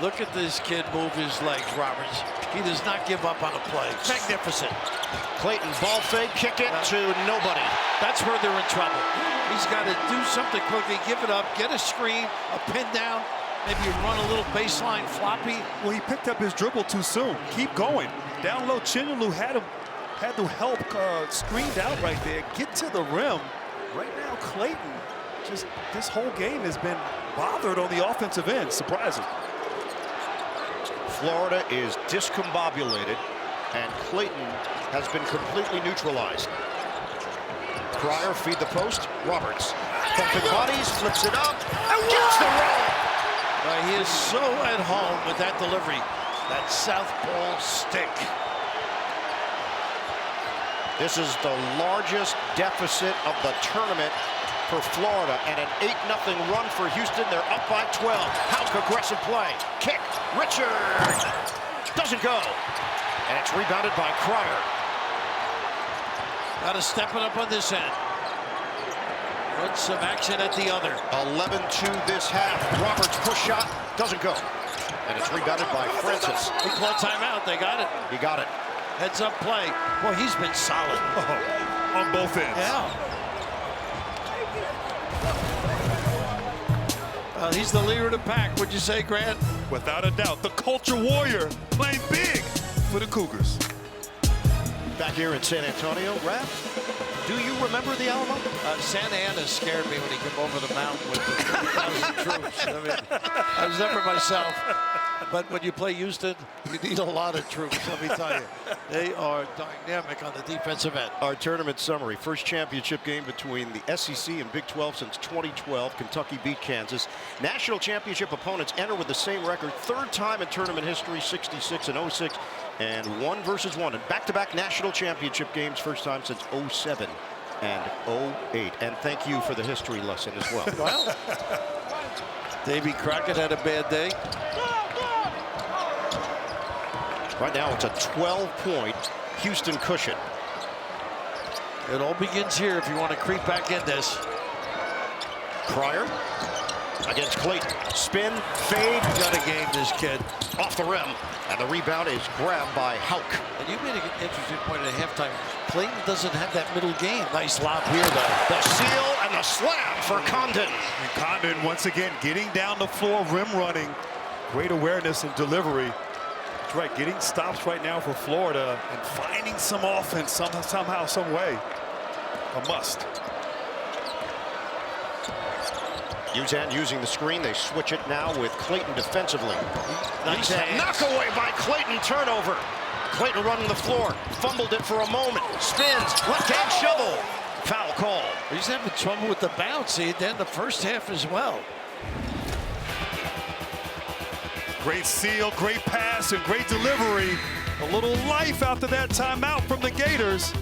Look at this kid move his legs, Roberts. He does not give up on a play. Magnificent. Clayton ball fake, kick it to nobody. That's where they're in trouble. He's got to do something quickly, give it up, get a screen, a pin down, maybe run a little baseline floppy. Well, he picked up his dribble too soon. Keep going. Down low, Chinyalu had to help screened out right there. Get to the rim. Right now, Clayton, just this whole game has been bothered on the offensive end. Surprising. Florida is discombobulated, and Clayton has been completely neutralized. Cryer, feed the post. Roberts. Bumping bodies, flips it up, and gets the roll. He is so at home with that delivery. That southpaw stick. This is the largest deficit of the tournament for Florida, and an 8-0 run for Houston. They're up by 12. Hauk aggressive play. Kick. Richard doesn't go. And it's rebounded by Cryer. Got to step it up on this end. Put some action at the other. 11-2 this half. Roberts push shot doesn't go. And it's rebounded by Francis. He called timeout. They got it. He got it. Heads up play. Boy, he's been solid. On both ends. Yeah. He's the leader of the pack. What'd you say, Grant? Without a doubt, the culture warrior playing big for the Cougars. Back here in San Antonio, Raph. Do you remember the Alamo? Santa Ana scared me when he came over the mountain with the 3,000 troops. I mean, I was never myself. But when you play Houston, you need a lot of troops, let me tell you. They are dynamic on the defensive end. Our tournament summary. First championship game between the SEC and Big 12 since 2012. Kentucky beat Kansas. National championship opponents enter with the same record. Third time in tournament history, 66 and 06. And 1-1 in back-to-back national championship games. First time since 07 and 08. And thank you for the history lesson as well. Well, Davy Crockett had a bad day. Right now, it's a 12-point Houston cushion. It all begins here if you want to creep back in this. Pryor against Clayton. Spin, fade. Got to game this kid. Off the rim. And the rebound is grabbed by Hauk. And you made an interesting point at halftime. Clayton doesn't have that middle game. Nice lob here, though. The seal and the slam for Condon. And Condon, once again, getting down the floor, rim running. Great awareness and delivery. That's right, getting stops right now for Florida and finding some offense somehow, some way. A must. Uzan using the screen. They switch it now with Clayton defensively. Nice knock away by Clayton. Turnover. Clayton running the floor. Fumbled it for a moment. Spins. Left hand shovel. Foul call. He's having trouble with the bounce. He did in the first half as well. Great seal, great pass, and great delivery. A little life after that timeout from the Gators.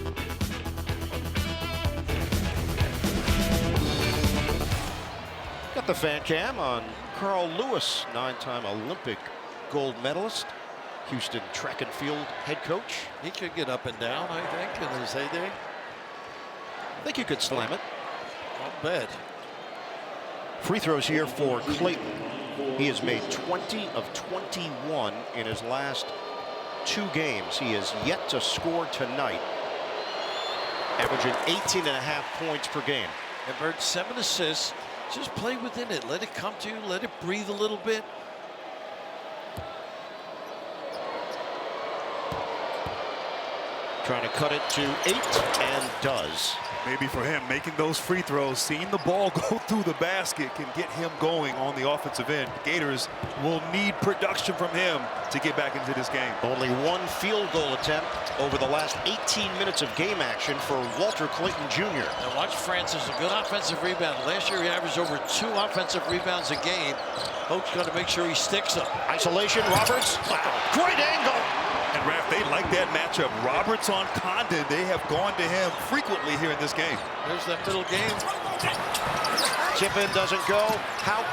Got the fan cam on Carl Lewis, 9-time Olympic gold medalist, Houston track and field head coach. He could get up and down, I think, in his heyday. I think you could slam it. Not bad. Free throws here for Clayton. He has made 20 of 21 in his last 2 games. He has yet to score tonight, averaging 18.5 points per game. And Bird, 7 assists. Just play within it. Let it come to you. Let it breathe a little bit. Trying to cut it to 8 and does. Maybe for him, making those free throws, seeing the ball go through the basket can get him going on the offensive end. Gators will need production from him to get back into this game. Only 1 field goal attempt over the last 18 minutes of game action for Walter Clayton Jr. Now watch Francis, a good offensive rebound. Last year he averaged over 2 offensive rebounds a game. Coach got to make sure he sticks them. Isolation, Roberts. Wow, great angle. And Raph, they like that matchup. Roberts on Condon. They have gone to him frequently here in this game. There's that middle game. Tip in doesn't go. Hauk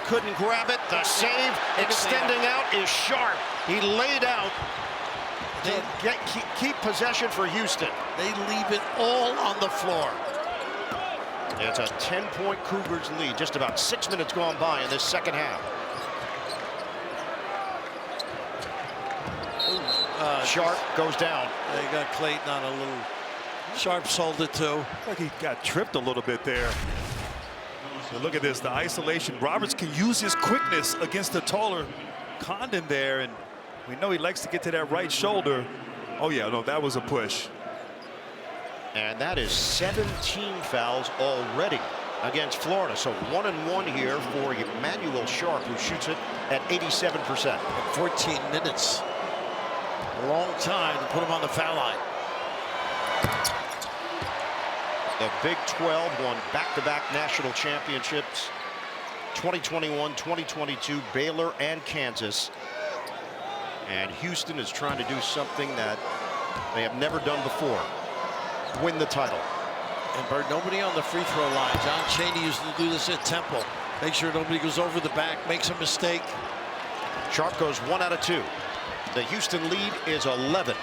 couldn't grab it. The save extending out is sharp. He laid out to keep possession for Houston. They leave it all on the floor. It's a 10-point Cougars lead. Just about 6 minutes gone by in this second half. Sharp goes down. They got Clayton on a little. Sharp sold it too. Like he got tripped a little bit there. So look at this, the isolation. Roberts can use his quickness against the taller Condon there, and we know he likes to get to that right shoulder. Oh yeah, no, that was a push. And that is 17 fouls already against Florida. So 1-1 here for Emmanuel Sharp, who shoots it at 87%. 14 minutes. A long time to put him on the foul line. The Big 12 won back-to-back national championships, 2021, 2022, Baylor and Kansas. And Houston is trying to do something that they have never done before, win the title. And Bird, nobody on the free throw line. John Chaney used to do this at Temple. Make sure nobody goes over the back, makes a mistake. Sharp goes 1 out of 2. The Houston lead is 11.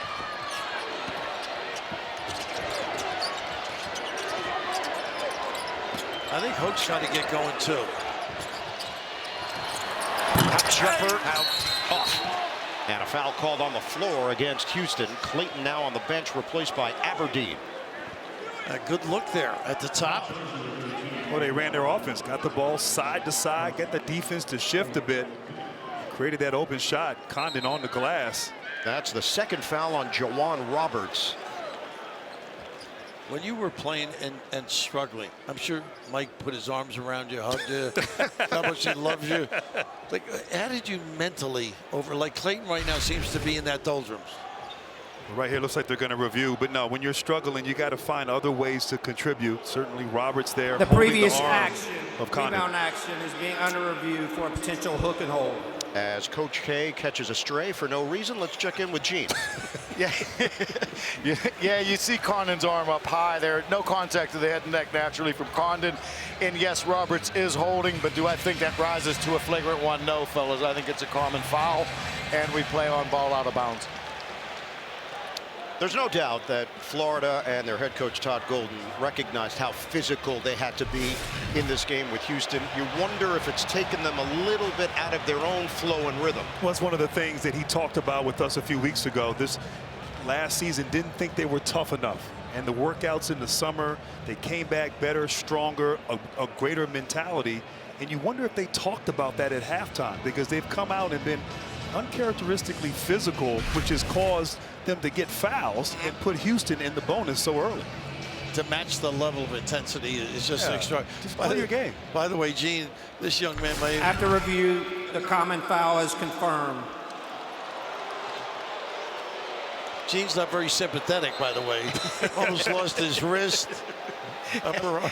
I think Hook's trying to get going too. Jumper out off. And a foul called on the floor against Houston. Clayton now on the bench, replaced by Aberdeen. A good look there at the top. Well, they ran their offense, got the ball side to side, got the defense to shift a bit. Created that open shot. Condon on the glass. That's the second foul on Jawan Roberts. when you were playing and struggling, I'm sure Mike put his arms around you, hugged you, how much he loves you. Like, how did you mentally like Clayton right now seems to be in that doldrums? Right here looks like they're going to review, but no, when you're struggling, you got to find other ways to contribute. Certainly Roberts there. The previous arm action, of Condon. rebound action, is being under review for a potential hook and hold. As Coach K catches a stray for no reason, let's check in with Gene. Yeah, you see Condon's arm up high there. No contact to the head and neck naturally from Condon. And yes, Roberts is holding, but do I think that rises to a flagrant one? No, fellas. I think it's a common foul, and we play on ball out of bounds. There's no doubt that Florida and their head coach Todd Golden recognized how physical they had to be in this game with Houston. You wonder if it's taken them a little bit out of their own flow and rhythm. Well, that's one of the things that he talked about with us a few weeks ago. This last season didn't think they were tough enough. And the workouts in the summer, they came back better, stronger, a greater mentality. And you wonder if they talked about that at halftime, because they've come out and been uncharacteristically physical, which has caused them to get fouls and put Houston in the bonus so early. To match the level of intensity is just extraordinary. Just play your game. By the way, Gene, this young man may... After review, the common foul is confirmed. Gene's not very sympathetic, by the way. Almost lost his wrist. Upper arm.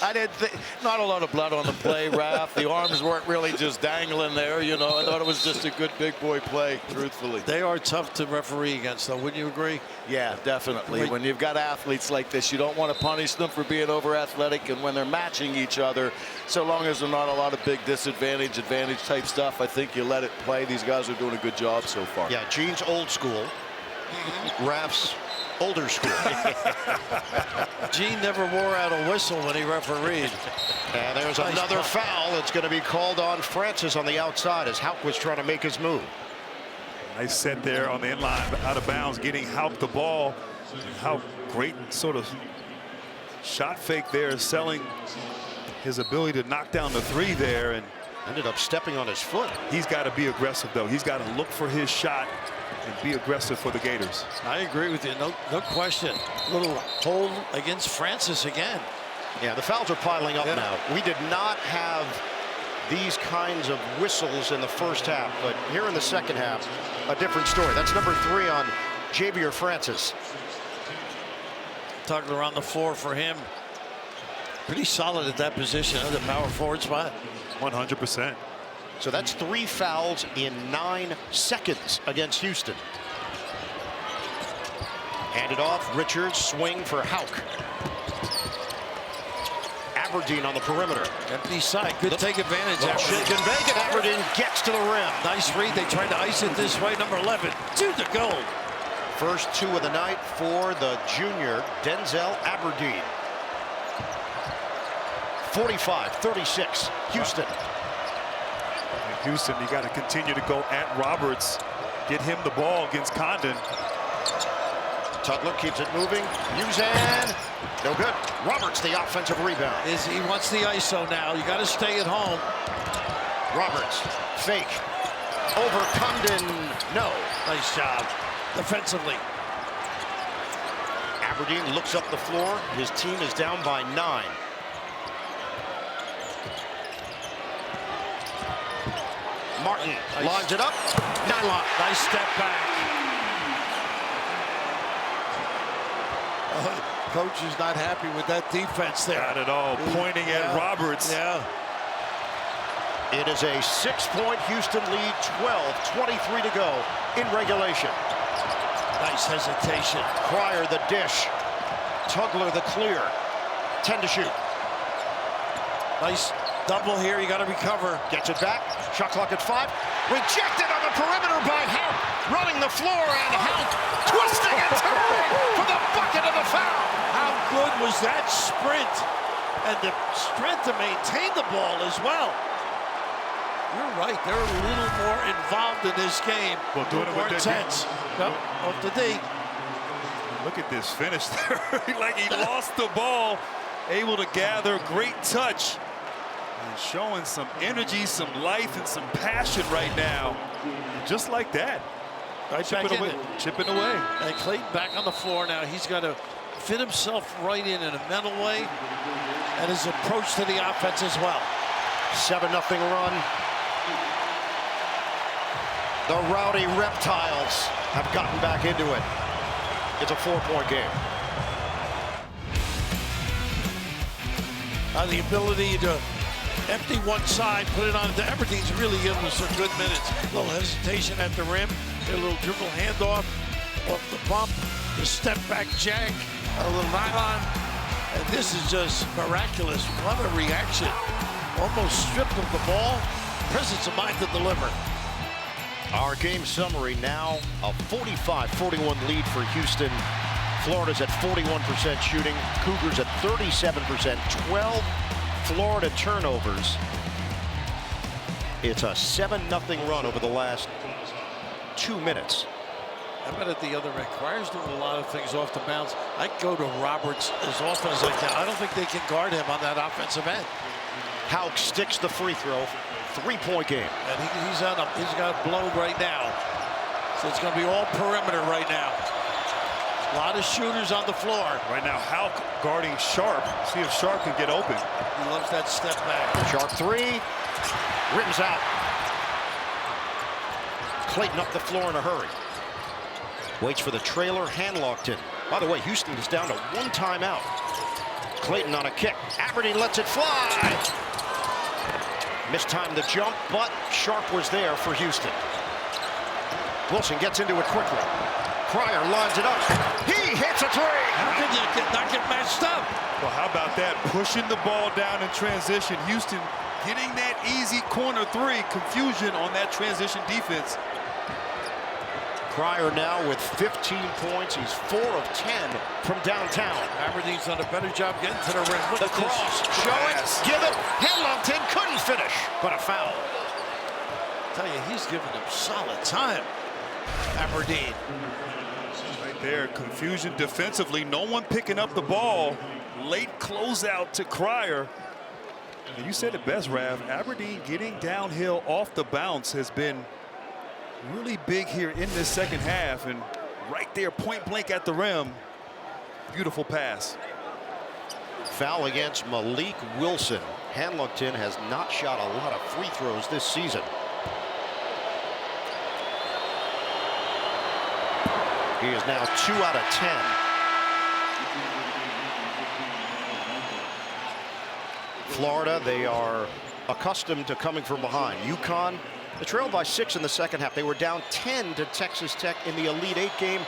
I didn't think, not a lot of blood on the play, Raph. The arms weren't really just dangling there, you know. I thought it was just a good big boy play, truthfully. They are tough to referee against, though. Wouldn't you agree? Yeah, definitely. When you've got athletes like this, you don't want to punish them for being over athletic, and when they're matching each other, so long as there's not a lot of big disadvantage, advantage type stuff, I think you let it play. These guys are doing a good job so far. Yeah, Gene's old school. Raph's older school. Gene never wore out a whistle when he refereed. And there's another foul. It's going to be called on Francis on the outside as Houck was trying to make his move. Nice set there on the inline, out of bounds, getting Houck the ball. Houck, great sort of shot fake there, selling his ability to knock down the three there, and ended up stepping on his foot. He's got to be aggressive, though. He's got to look for his shot and be aggressive for the Gators. I agree with you. No question. Little hold against Francis again. Yeah, the fouls are piling up now. We did not have these kinds of whistles in the first half, but here in the second half, a different story. That's number 3 on Javier Francis. Tugler on the floor for him. Pretty solid at that position, the power forward spot. 100%. So that's 3 fouls in 9 seconds against Houston. Handed off, Richards, swing for Houck. Aberdeen on the perimeter. Empty side, good take advantage. Shake and bake, and Aberdeen gets to the rim. Nice read, they tried to ice it this way, number 11, to the goal. First 2 of the night for the junior, Denzel Aberdeen. 45-36, Houston. Houston, you got to continue to go at Roberts, get him the ball against Condon. Tugler keeps it moving. Uzan, no good. Roberts, the offensive rebound. He wants the ISO now. You got to stay at home. Roberts, fake. Over Condon, no. Nice job defensively. Aberdeen looks up the floor. His team is down by 9. Martin lines it up. Nylock. Nice step back. Coach is not happy with that defense there. Not at all. Pointing at Roberts. Yeah. It is a 6-point Houston lead, 12:23 to go in regulation. Nice hesitation. Cryer the dish. Tugler the clear. 10 to shoot. Nice double here. You got to recover. Gets it back. Shot clock at 5. Rejected on the perimeter by Houck. Running the floor, and Houck twisting and turning for the bucket of the foul. How good was that sprint and the strength to maintain the ball as well. You're right. They're a little more involved in this game. Well, doing it more with intense. Yep, off the D. Look at this finish there. Like he lost the ball. Able to gather. Great touch. And showing some energy, some life, and some passion right now. Just like that. Right back in it. Chipping away. And Clayton back on the floor now. He's got to fit himself right in a mental way, and his approach to the offense as well. 7-0 run. The Rowdy Reptiles have gotten back into it. It's a 4-point game. The ability to empty one side, put it on to Aberdeen's really given us some good minutes. A little hesitation at the rim, a little dribble handoff off the bump, the step back jack, a little nylon, and this is just miraculous. What a reaction. Almost stripped of the ball, presence of mind to deliver. Our game summary now, a 45-41 lead for Houston. Florida's at 41% shooting, Cougars at 37%, 12 Florida turnovers. It's a 7-0 run over the last 2 minutes. How about at the other end? Crier's doing a lot of things off the bounce. I'd go to Roberts as often as I can. I don't think they can guard him on that offensive end. Hauk sticks the free throw. 3-point game. And he's got a blow right now. So it's going to be all perimeter right now. A lot of shooters on the floor. Right now, Hauk guarding Sharp. See if Sharp can get open. He loves that step back. Sharp 3. Rims out. Clayton up the floor in a hurry. Waits for the trailer, hand-locked in. By the way, Houston is down to 1 timeout. Clayton on a kick. Aberdeen lets it fly. Mistimed the jump, but Sharp was there for Houston. Wilson gets into it quickly. Crier lines it up. He hits a 3. How can you not get matched up? Well, how about that? Pushing the ball down in transition. Houston getting that easy corner 3. Confusion on that transition defense. Crier now with 15 points. He's 4 of 10 from downtown. Aberdeen's done a better job getting to the rim. Look The at this. cross. Show it. Give it. Henlongton couldn't finish, but a foul. I tell you, he's giving them solid time. Aberdeen. Right there, confusion defensively. No one picking up the ball. Late closeout to Crier. And you said it best, Rav. Aberdeen getting downhill off the bounce has been really big here in this second half, and right there, point blank at the rim. Beautiful pass. Foul against Malik Wilson. Henlongton has not shot a lot of free throws this season. He is now 2 out of 10. Florida, they are accustomed to coming from behind. UConn, they trailed by 6 in the second half. They were down 10 to Texas Tech in the Elite 8 game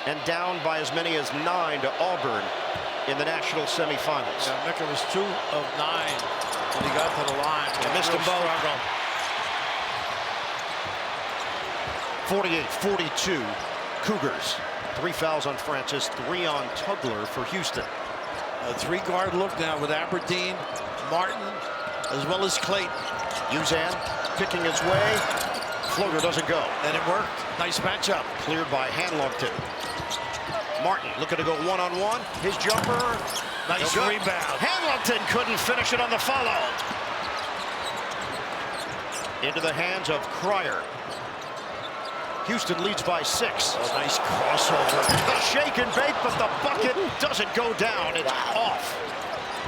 and down by as many as 9 to Auburn in the national semifinals. Yeah, Mecca was 2 of 9 when he got to the line. They missed them both. 48-42 Cougars. 3 fouls on Francis, 3 on Tugler for Houston. A 3-guard look now with Aberdeen, Martin, as well as Clayton. Uzan picking his way. Floater doesn't go. And it worked. Nice matchup. Cleared by Henlongton. Martin looking to go one-on-one. His jumper. Nice No rebound. Henlongton couldn't finish it on the follow. Into the hands of Crier. Houston leads by 6. Oh, nice crossover. The shake and bake, but the bucket doesn't go down. It's off.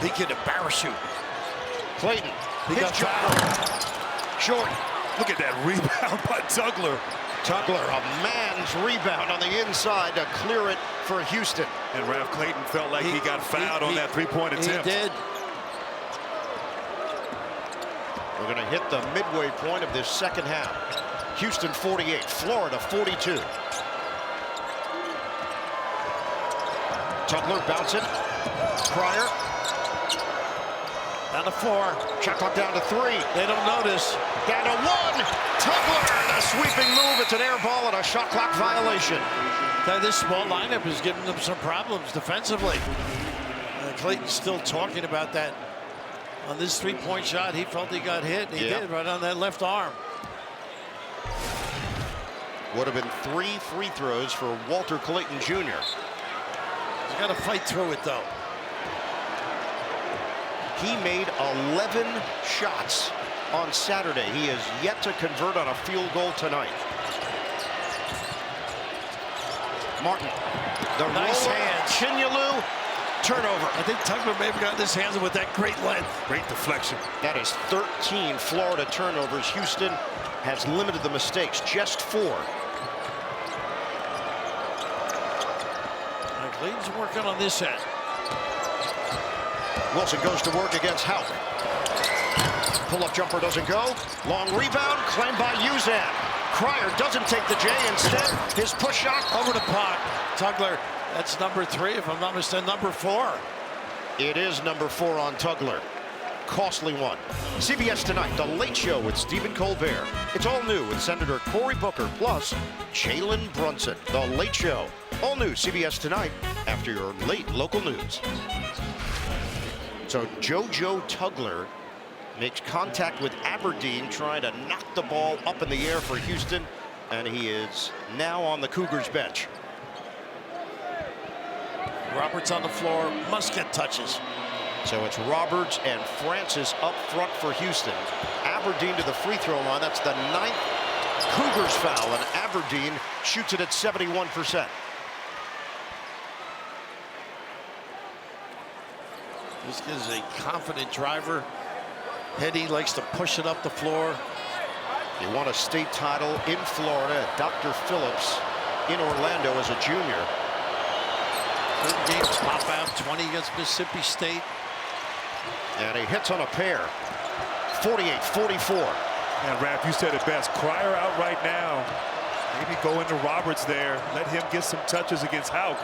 He get a parachute. Clayton. He got fouled. Short. Look at that rebound by Tugler. Tugler, a man's rebound on the inside to clear it for Houston. And Ralph Clayton felt like he got fouled on that 3-point attempt. He did. We're going to hit the midway point of this second half. Houston 48, Florida 42. Tugler bounce it. Crier. Down to 4. Shot clock down to 3. They don't notice. Down to 1. Tugler, the sweeping move. It's an air ball and a shot clock violation. This small lineup is giving them some problems defensively. Clayton's still talking about that. On this 3-point shot, he felt he got hit. And he did right on that left arm. Would have been 3 free throws for Walter Clayton Jr. He's got to fight through it, though. He made 11 shots on Saturday. He is yet to convert on a field goal tonight. Martin, the Nice roller, hands. Chinyelu, turnover. I think Tugler may have gotten his hands with that great length. Great deflection. That is 13 Florida turnovers. Houston has limited the mistakes, just 4. Clayton's working on this end. Wilson goes to work against Houck. Pull-up jumper doesn't go. Long rebound, claimed by Uzan. Cryer doesn't take the J. Instead, his push shot Over the pot. Tugler, that's number 3, if I'm not mistaken, number 4. It is number 4 on Tugler. Costly one. CBS Tonight, The Late Show with Stephen Colbert. It's all new with Senator Cory Booker, plus Jalen Brunson. The Late Show. All new CBS Tonight after your late local news. So JoJo Tugler makes contact with Aberdeen, trying to knock the ball up in the air for Houston, and he is now on the Cougars bench. Roberts on the floor, must get touches. So it's Roberts and Francis up front for Houston. Aberdeen to the free throw line. That's the 9th Cougars foul, and Aberdeen shoots it at 71%. This is a confident driver. Hetty likes to push it up the floor. He won a state title in Florida at Dr. Phillips in Orlando as a junior. 3 games pop out, 20 against Mississippi State. And he hits on a pair. 48-44. And Raph, you said it best. Cryer out right now. Maybe go into Roberts there. Let him get some touches against Houck.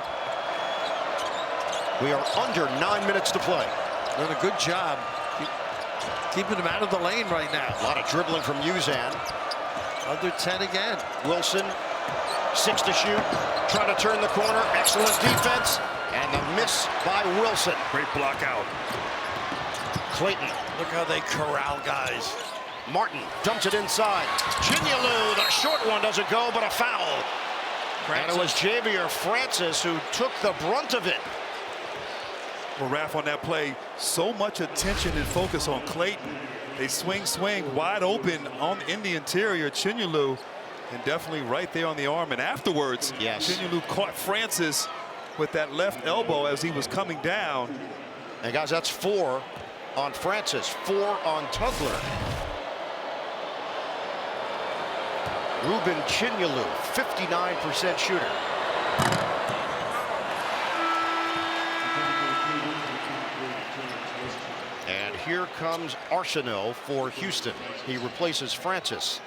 We are under 9 minutes to play. Doing a good job keeping him out of the lane right now. A lot of dribbling from Uzan. Under 10 again. Wilson, 6 to shoot. Trying to turn the corner. Excellent defense. And the miss by Wilson. Great block out. Clayton. Look how they corral guys. Martin dumps it inside. Chinyelu, the short one doesn't go, but a foul. And it was Javier Francis who took the brunt of it. Well, Raph, on that play, so much attention and focus on Clayton. They swing, wide open in the interior. Chinyelu, and definitely right there on the arm. And afterwards, yes, Chinyelu caught Francis with that left elbow as he was coming down. And guys, that's 4 on Francis, 4 on Tugler. Ruben Chinyelu, 59% shooter. And here comes Arsenault for Houston. He replaces Francis.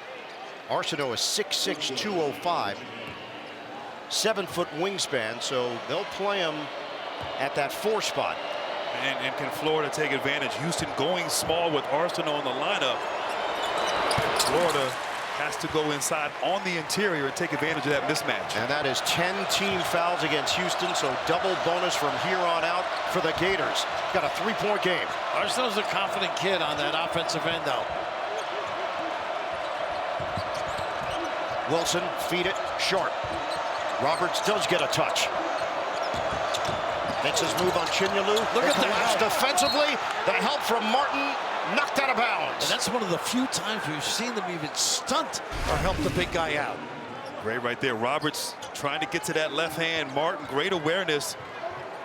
Arsenault is 6'6", 205. 7-foot wingspan, so they'll play him at that 4 spot. And can Florida take advantage? Houston going small with Arsenault in the lineup. Florida has to go inside on the interior and take advantage of that mismatch. And that is 10 team fouls against Houston, so double bonus from here on out for the Gators. Got a 3-point game. Arsenault's a confident kid on that offensive end, though. Wilson, feed it, short. Roberts does get a touch. Makes his move on Chinyelu. Look at that. Defensively, the help from Martin, knocked out of bounds. And that's one of the few times we've seen them even stunt or help the big guy out. Great right there. Roberts trying to get to that left hand. Martin, great awareness.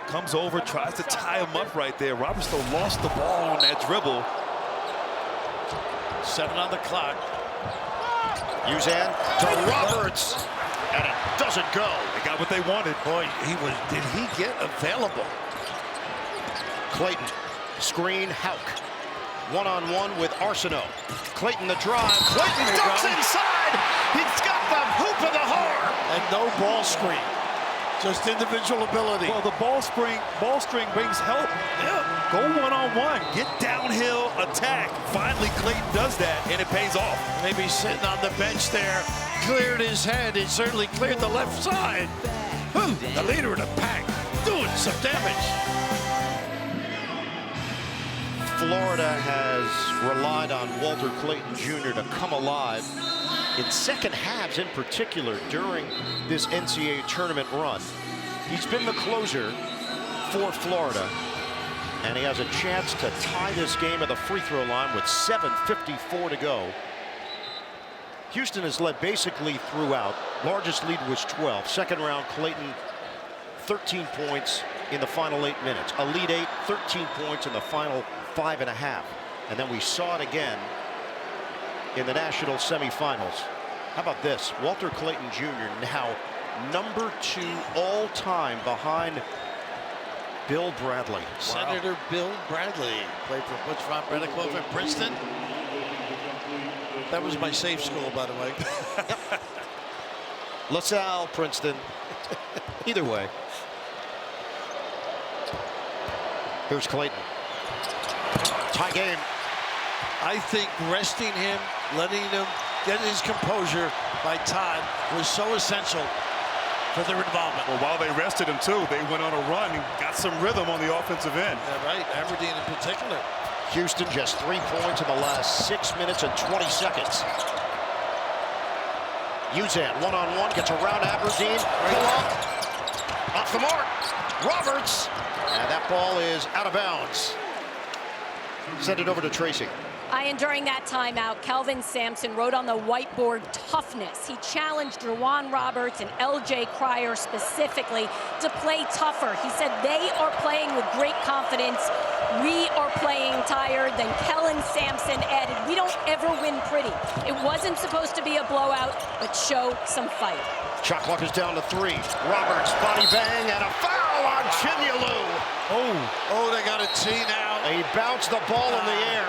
Comes over, tries to tie him up right there. Roberts though lost the ball on that dribble. 7 on the clock. Uzan to Roberts, and it doesn't go. They got what they wanted. Boy, did he get available? Clayton, screen, Houck. One-on-one with Arsenault. Clayton the drive. Clayton ducks inside. He's got the hoop of the heart. And no ball screen. Just individual ability. Well, the ball string brings help. Yeah. Go one-on-one. Get downhill, attack. Finally, Clayton does that, and it pays off. Maybe sitting on the bench there, cleared his head. It certainly cleared the left side. The leader of the pack doing some damage. Florida has relied on Walter Clayton Jr. to come alive in second halves in particular during this NCAA tournament run. He's been the closer for Florida, and he has a chance to tie this game at the free throw line with 7:54 to go. Houston has led basically throughout. Largest lead was 12. Second round, Clayton, 13 points in the final 8 minutes. Elite Eight, 13 points in the final 5.5. And then we saw it again in the national semifinals. How about this? Walter Clayton Jr. now number 2 all time behind Bill Bradley. Senator Bill Bradley played for Butch Von Bredekov at Princeton. That was my safe school, by the way. LaSalle, Princeton. Either way. Here's Clayton. Tie game. I think resting him, letting him get his composure by Todd was so essential for their involvement. Well, while they rested him, too, they went on a run and got some rhythm on the offensive end. Yeah, right. Aberdeen in particular. Houston just 3 points in the last 6 minutes and 20 seconds. Uzan one-on-one gets around Aberdeen. Pull up. Off the mark. Roberts. And that ball is out of bounds. Send it over to Tracy. During that timeout, Kelvin Sampson wrote on the whiteboard toughness. He challenged Juwan Roberts and LJ Cryer specifically to play tougher. He said they are playing with great confidence. We are playing tired. Then Kellen Sampson added, we don't ever win pretty. It wasn't supposed to be a blowout, but show some fight. Shot clock is down to 3. Roberts, body bang, and a foul on Chinyelu. Oh, they got a tee now. He bounced the ball in the air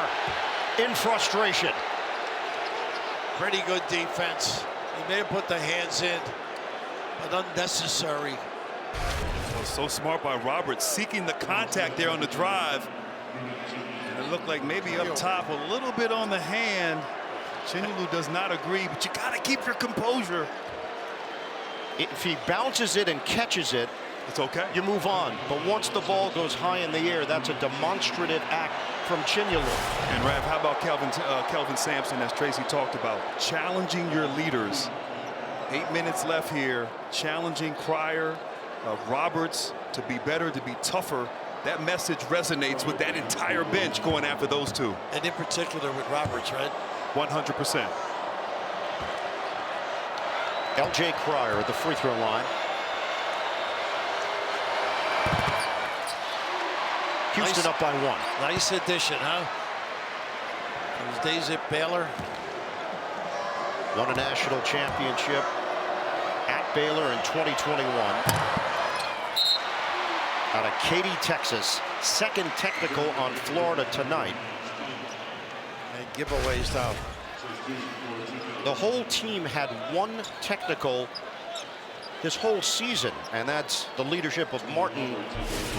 in frustration. Pretty good defense. He may have put the hands in, but unnecessary. Well, so smart by Roberts, seeking the contact there on the drive. And it looked like maybe up top a little bit on the hand. Chinyelu does not agree, but you got to keep your composure. If he bounces it and catches it, it's okay. You move on. But once the ball goes high in the air, that's a demonstrative act from Chinyelu. And Rav, how about Kelvin Sampson, as Tracy talked about, challenging your leaders. 8 minutes left here, challenging Cryer, Roberts to be better, to be tougher. That message resonates with that entire bench going after those two. And in particular with Roberts, right? 100%. LJ Cryer at the free throw line. Houston up by 1. Nice addition, huh? Those days at Baylor. Won a national championship at Baylor in 2021. Out of Katy, Texas. Second technical on Florida tonight. And giveaways down. The whole team had 1 technical this whole season, and that's the leadership of Martin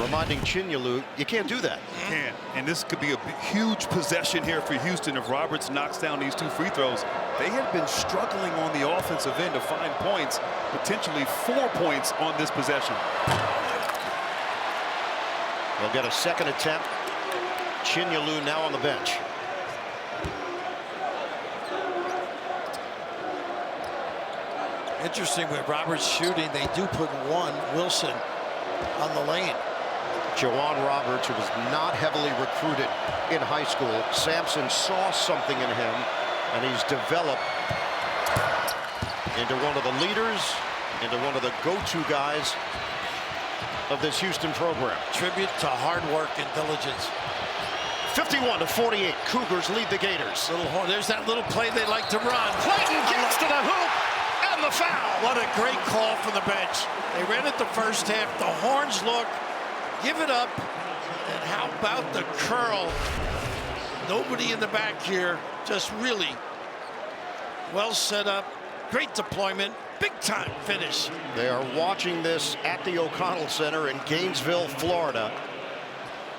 reminding Chinyelu, you can't do that. You can't. And this could be a huge possession here for Houston if Roberts knocks down these 2 free throws. They had been struggling on the offensive end to find points, potentially 4 points on this possession. They'll get a second attempt. Chinyelu now on the bench. Interesting with Roberts shooting, they do put Wilson on the lane. Juwan Roberts, who was not heavily recruited in high school. Sampson saw something in him, and he's developed into one of the leaders, into one of the go-to guys of this Houston program. Tribute to hard work and diligence. 51-48, Cougars lead the Gators. There's that little play they like to run. Clayton gets to the hoop, and the foul. What a great call from the bench. They ran it the first half. The horns look, give it up. And how about the curl? Nobody in the back here. Just really well set up. Great deployment. Big time finish. They are watching this at the O'Connell Center in Gainesville, Florida.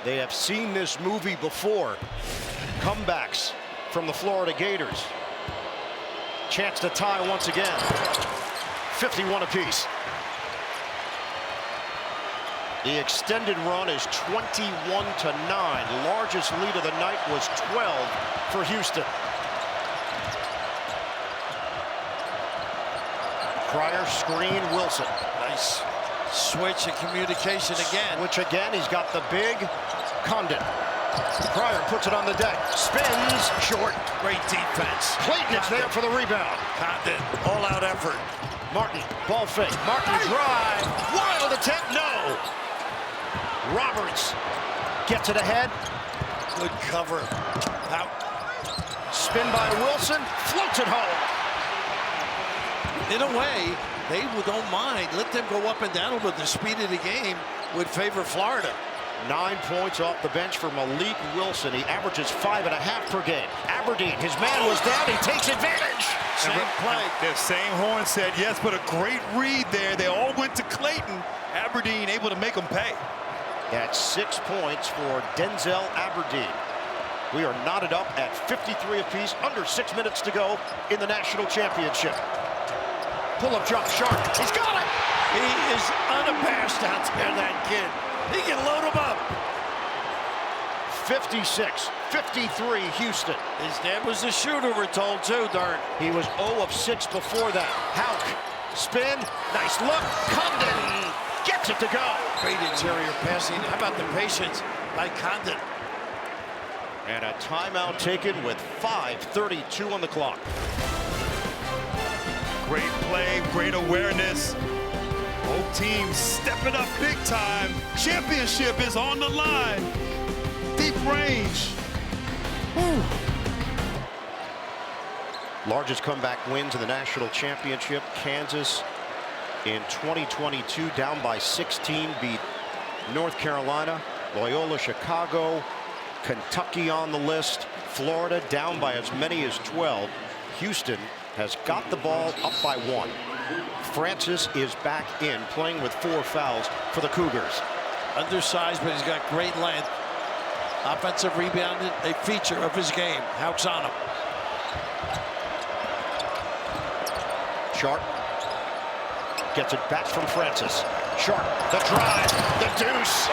They have seen this movie before. Comebacks from the Florida Gators. Chance to tie once again. 51 apiece. The extended run is 21-9. Largest lead of the night was 12 for Houston. Cryer screen, Wilson. Nice switch and communication again. Which again, he's got the big Condon. Cryer puts it on the deck. Spins, short. Great defense. Clayton is there for the rebound. Condon, all-out effort. Martin, ball fake. Martin drive. Wild attempt, no. Roberts gets it ahead. Good cover. Out. Spin by Wilson, floats it home. In a way, they don't mind. Let them go up and down, but the speed of the game would favor Florida. 9 points off the bench for Malik Wilson. He averages 5.5 per game. Aberdeen, his man was down. He takes advantage. Same play. The same horn said yes, but a great read there. They all went to Clayton. Aberdeen able to make them pay. That's 6 points for Denzel Aberdeen. We are knotted up at 53 apiece, under 6 minutes to go in the national championship. Pull-up jump, Sharp. He's got it. He is unabashed out there, that kid. He can load him up. 56-53 Houston. His dad was a shooter, we're told, too, Dart. He was 0 of 6 before that. Hauk, spin, nice look. Condon gets it to go. Great interior passing. How about the patience by Condon? And a timeout taken with 5:32 on the clock. Great play, great awareness. Both teams stepping up big time. Championship is on the line. Deep range. Whew. Largest comeback wins in the national championship. Kansas in 2022 down by 16, beat North Carolina, Loyola Chicago, Kentucky on the list, Florida down by as many as 12. Houston has got the ball up by 1. Francis is back in, playing with 4 fouls for the Cougars. Undersized, but he's got great length. Offensive rebound, a feature of his game. Hauk's on him. Sharp gets it back from Francis. Sharp, the drive, the deuce.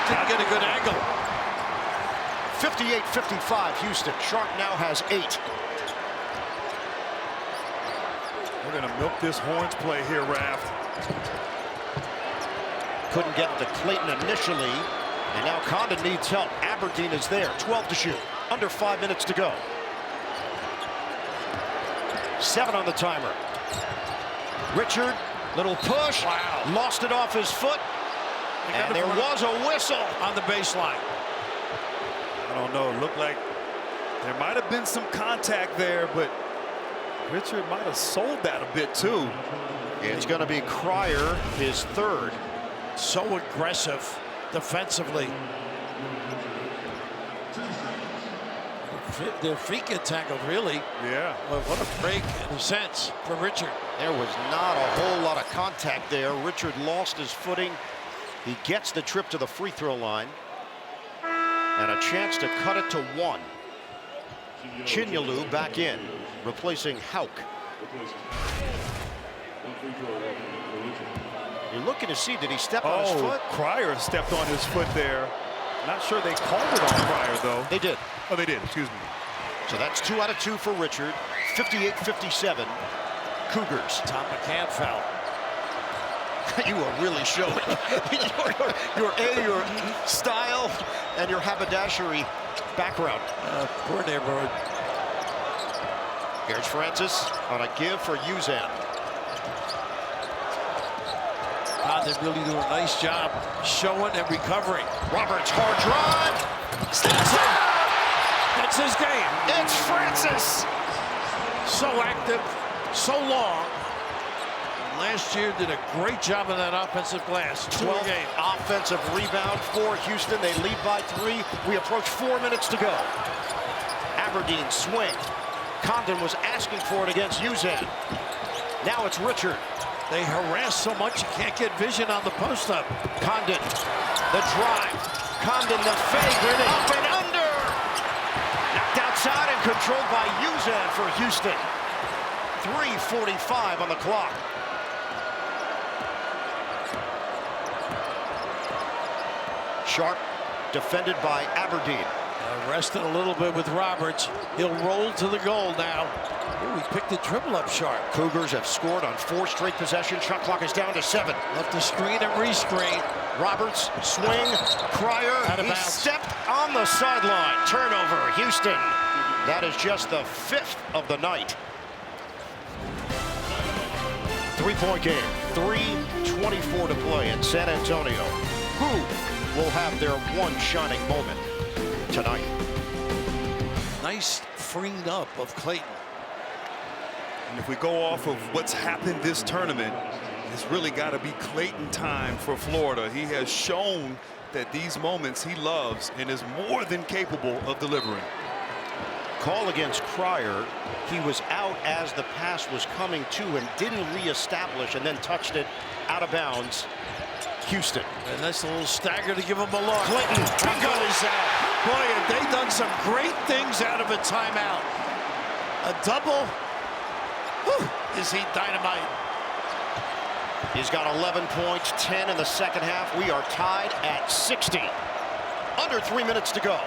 Didn't get a good angle. 58-55 Houston. Sharp now has 8. We're going to milk this Horns play here, Raft. Couldn't get to Clayton initially, and now Condon needs help. Aberdeen is there, 12 to shoot, under 5 minutes to go. 7 on the timer. Richard, little push, wow. Lost it off his foot, and there was a whistle on the baseline. I don't know, it looked like there might have been some contact there, but Richard might have sold that a bit too. It's going to be Cryer, his 3rd. So aggressive defensively. Their feet get tangled, really. Yeah. Well, what a break, in a sense, for Richard. There was not a whole lot of contact there. Richard lost his footing. He gets the trip to the free throw line. And a chance to cut it to 1. Chinyalu back in, replacing Hauk. You're looking to see, did he step on his foot? Cryer stepped on his foot there. Not sure they called it on Cryer, though. They did. Oh, they did, excuse me. So that's 2 out of 2 for Richard. 58-57 Cougars. Tom McCann foul. You are really showing your style and your haberdashery background. Poor neighborhood. Here's Francis on a give for Uzan. They're really doing a nice job showing and recovering. Roberts, hard drive. Steps in. That's his game. It's Francis. So active, so long. Last year did a great job on that offensive glass. 12 game. Offensive rebound for Houston. They lead by 3. We approach 4 minutes to go. Aberdeen swing. Condon was asking for it against Uzan. Now it's Richard. They harass so much you can't get vision on the post up. Condon, the drive. Condon, the fake. Up and under. Knocked outside and controlled by Uzan for Houston. 3:45 on the clock. Sharp defended by Aberdeen. Rested a little bit with Roberts. He'll roll to the goal now. Ooh, he picked the dribble up Sharp. Cougars have scored on 4 straight possessions. Shot clock is down to 7. Left the screen and rescreen. Roberts, swing, Cryer, he stepped on the sideline. Turnover, Houston. That is just the 5th of the night. 3 Three-point game, 3:24 to play in San Antonio. Who will have their one shining moment tonight? Nice freeing up of Clayton. And if we go off of what's happened this tournament, it's really got to be Clayton time for Florida. He has shown that these moments he loves and is more than capable of delivering. Call against Cryer. He was out as the pass was coming to him, didn't reestablish, and then touched it out of bounds. Houston. And that's a little stagger to give him a look. Clayton, Bingo is out. Boy, have they done some great things out of a timeout. A double. Whew, is he dynamite? He's got 11 points, 10 in the second half. We are tied at 60. Under 3 minutes to go.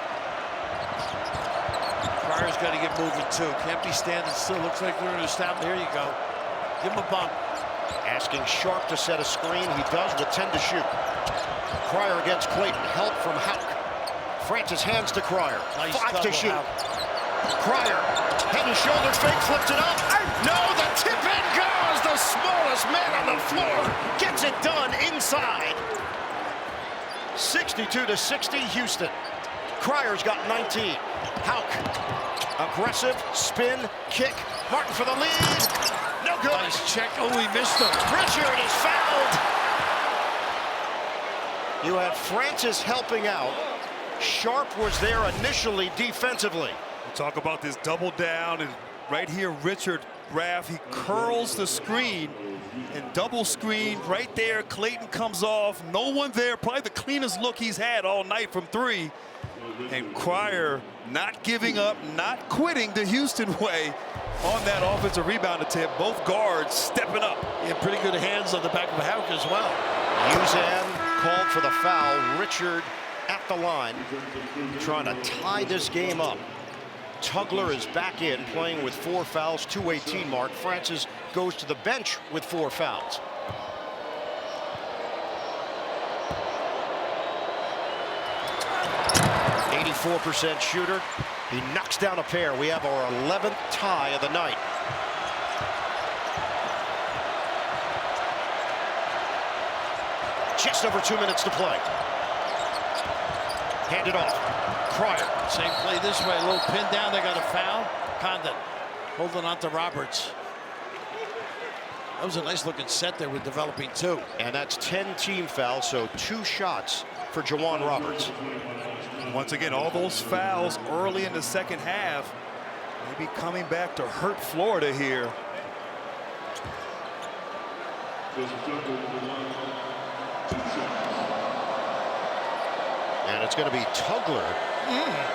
Cryer's got to get moving too. Can't be standing still. Looks like we're going to stop. There you go. Give him a bump. Asking Sharp to set a screen. He does with 10 to shoot. Cryer against Clayton. Help from Houck. Francis hands to Cryer. Nice 5 to shoot. Houck. Cryer, head and shoulder fake, flips it up. No, the tip in goes. The smallest man on the floor gets it done inside. 62 to 60, Houston. Cryer's got 19. Houck, aggressive spin, kick. Martin for the lead. No good. Nice check. Oh, he missed him. Richard is fouled. You had Francis helping out. Sharp was there initially defensively. Talk about this double down, and right here Richard Raff, he curls the screen and double screen right there. Clayton comes off, no one there, probably the cleanest look he's had all night from three. And Cryer not giving up, not quitting the Houston way on that offensive rebound attempt. Both guards stepping up. He had pretty good hands on the back of Houck as well. Uzan called for the foul. Richard at the line trying to tie this game up. Tugler is back in, playing with 4 fouls, 2:18 mark. Francis goes to the bench with 4 fouls. .84% shooter. He knocks down a pair. We have our 11th tie of the night. Just over 2 minutes to play. Hand it off. Cryer. Same play this way. A little pin down. They got a foul. Condon holding on to Roberts. That was a nice looking set there with developing 2. And that's 10 team fouls, so 2 shots for Juwan Roberts. Once again, all those fouls early in the second half, maybe coming back to hurt Florida here. And it's going to be Tugler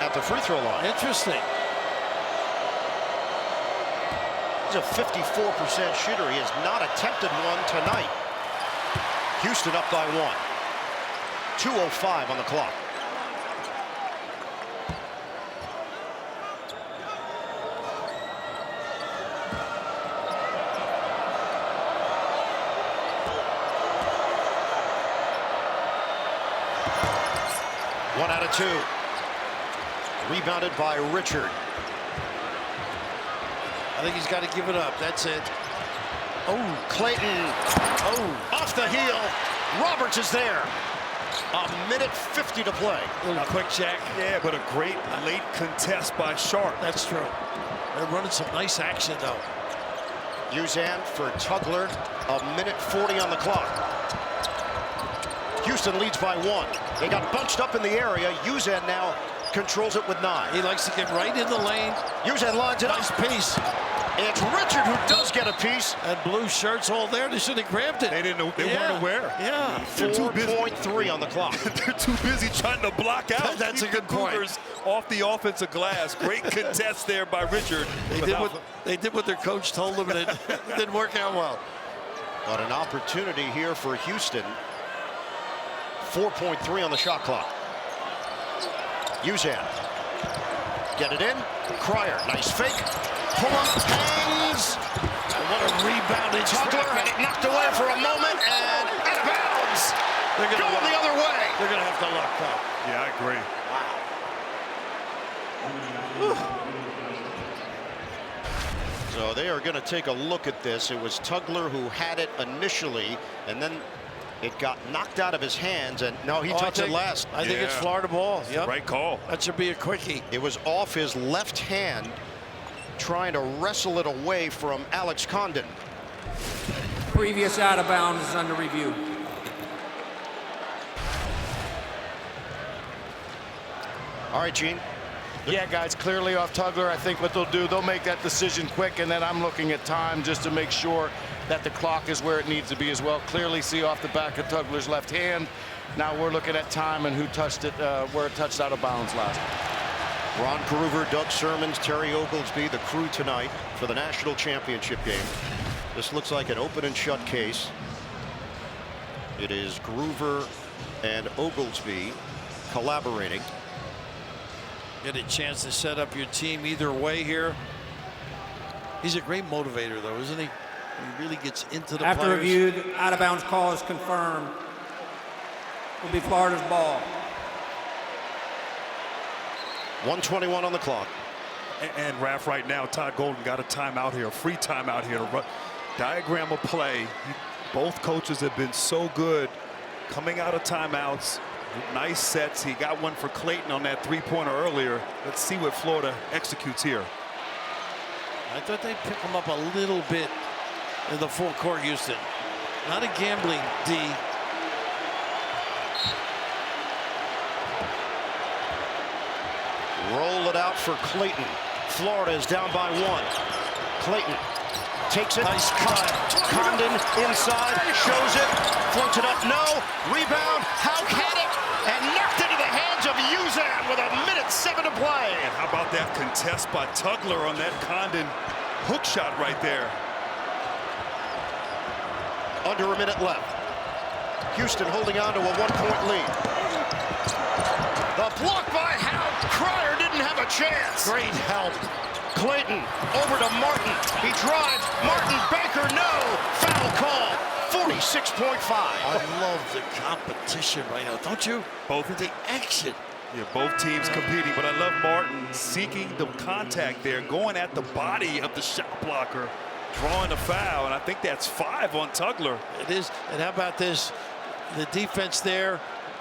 at the free throw line. Interesting. He's a 54% shooter. He has not attempted one tonight. Houston up by 1. 2:05 on the clock. One out of 2. Rebounded by Richard. I think he's got to give it up. That's it. Oh, Clayton. Oh, off the heel. Roberts is there. 1:50 to play. A little quick check. Yeah, but a great late contest by Sharp. That's true. They're running some nice action, though. Uzan for Tugler. 1:40 on the clock. Houston leads by 1. They got bunched up in the area. Uzan now controls it with 9. He likes to get right in the lane. Uzan lines it up. Nice piece. It's Richard who does get a piece. And blue shirts all there. They should have grabbed it. They didn't know. They weren't aware. Yeah. 4.3 on the clock. They're too busy trying to block out. That's a good point. Cougars off the offensive glass. Great contest there by Richard. They did what their coach told them, and it didn't work out well. But an opportunity here for Houston. 4.3 on the shot clock. Uzan. Get it in. Cryer. Nice fake. Pull up. Hangs. What a rebounded Tugler had it knocked away for a moment and out of bounds. They're going the other way. They're going to have to lock up. Yeah, I agree. So they are going to take a look at this. It was Tugler who had it initially, and then it got knocked out of his hands, and no, he touched it last. I think it's Florida ball. Yep. Right call. That should be a quickie. It was off his left hand, trying to wrestle it away from Alex Condon. Previous out of bounds is under review. All right, Gene. Yeah, guys, clearly off Tugler. I think what they'll do, they'll make that decision quick, and then I'm looking at time just to make sure that the clock is where it needs to be as well. Clearly see off the back of Tugler's left hand. Now we're looking at time and who touched it, where it touched out of bounds last. Ron Groover, Doug Sermons, Terry Oglesby, the crew tonight for the national championship game. This looks like an open and shut case. It is Groover and Oglesby collaborating. Get a chance to set up your team either way here. He's a great motivator, though, isn't he? He really gets into the After players. reviewed, out of bounds call is confirmed. Will be Florida's ball. 1:21 on the clock. And Raph, right now, Todd Golden got a timeout here, a free timeout here to run. Diagram of play. Both coaches have been so good coming out of timeouts. Nice sets. He got one for Clayton on that three-pointer earlier. Let's see what Florida executes here. I thought they'd pick him up a little bit in the full court, Houston. Not a gambling D. Roll it out for Clayton. Florida is down by 1. Clayton takes it. Nice cut. Condon inside, shows it, floats it up, no. Rebound, how can it? And knocked into the hands of Uzan with 1:07 to play. And how about that contest by Tugler on that Condon hook shot right there? Under a minute left. Houston holding on to a 1-point lead. The block by Hal. Cryer didn't have a chance. Great help. Clayton over to Martin. He drives. Martin Baker, no. Foul call. 46.5. I love the competition right now, don't you? Both the action. Yeah, both teams competing, but I love Martin seeking the contact there, going at the body of the shot blocker, drawing a foul, and I think that's 5 on Tugler. It is, and how about this? The defense there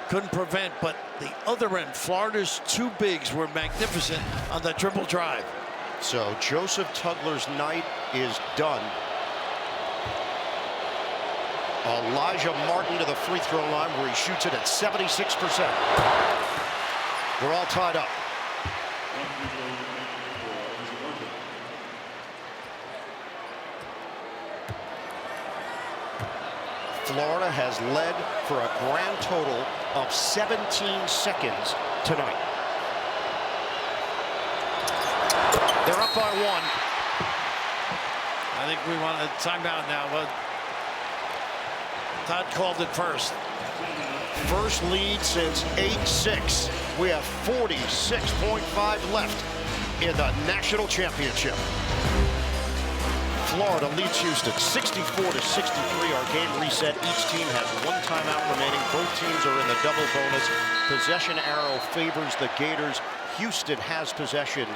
couldn't prevent, but the other end, Florida's 2 bigs were magnificent on the triple drive. So Joseph Tugler's night is done. Elijah Martin to the free throw line where he shoots it at 76%. We're all tied up. Florida has led for a grand total of 17 seconds tonight. They're up by 1. I think we want a timeout now, but Todd called it first. First lead since 8-6. We have 46.5 left in the national championship. Florida leads Houston 64-63. Our game reset. Each team has 1 timeout remaining. Both teams are in the double bonus. Possession arrow favors the Gators. Houston has possession.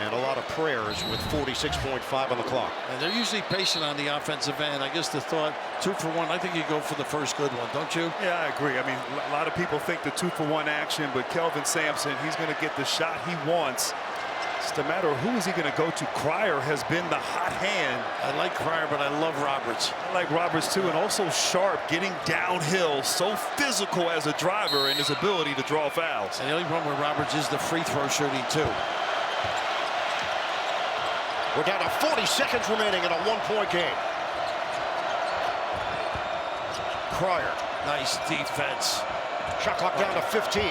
And a lot of prayers with 46.5 on the clock. And they're usually patient on the offensive end. I guess the thought 2 for 1. I think you go for the first good one, don't you? Yeah, I agree. I mean, a lot of people think the 2 for 1 action, but Kelvin Sampson, he's going to get the shot he wants. It's a matter of who is he going to go to. Cryer has been the hot hand. I like Cryer, but I love Roberts. I like Roberts too, and also Sharp, getting downhill, so physical as a driver and his ability to draw fouls. And the only problem with Roberts is the free throw shooting too. We're down to 40 seconds remaining in a 1-point game. Cryer. Nice defense. Shot clock down to 15.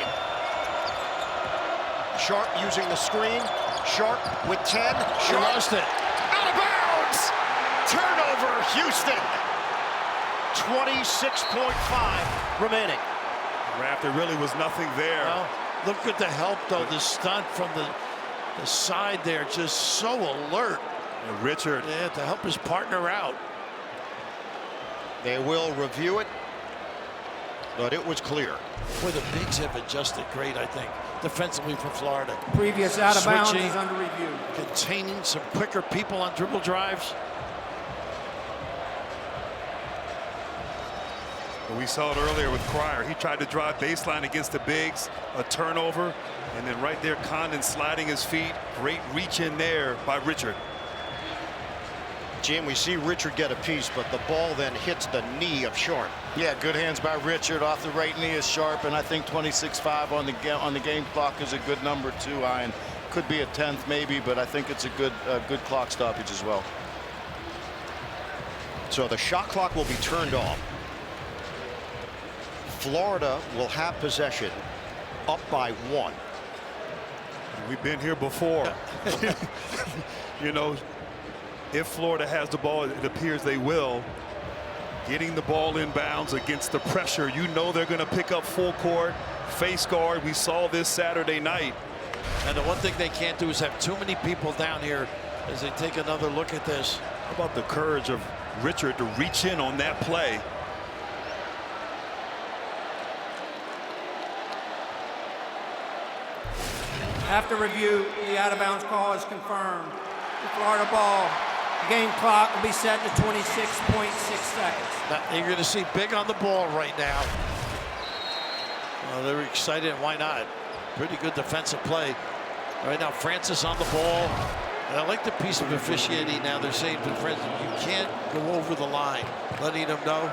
Sharp using the screen. Sharp with 10. She lost it. Out of bounds. Turnover, Houston. 26.5 remaining. Raph, there really was nothing there. Well, look at the help, though. The stunt from the side there, just so alert. And Richard. Yeah, to help his partner out. They will review it. but it was clear. Boy, the bigs have adjusted great, I think, defensively for Florida. Previous out of bounds Switching, is under review. containing some quicker people on dribble drives. We saw it earlier with Cryer. He tried to drive baseline against the bigs, a turnover, and then right there, Condon sliding his feet. Great reach in there by Richard. Jim, we see Richard get a piece, but the ball then hits the knee of Sharp. Yeah, good hands by Richard. Off the right knee is Sharp, and I think 26-5 on the game clock is a good number too, Ian. Could be a 10th maybe, but I think it's a good clock stoppage as well. So the shot clock will be turned off. Florida will have possession, up by 1. We've been here before. You know, if Florida has the ball, it appears they will. Getting the ball inbounds against the pressure, you know they're going to pick up full court, face guard. We saw this Saturday night. And the one thing they can't do is have too many people down here as they take another look at this. How about the courage of Richard to reach in on that play? After review, the out-of-bounds call is confirmed. The Florida ball. The game clock will be set to 26.6 seconds. Now, you're going to see big on the ball right now. Well, they're excited. Why not? Pretty good defensive play. Right now, Francis on the ball. And I like the piece of officiating now. They're saying to Francis, you can't go over the line. Letting them know.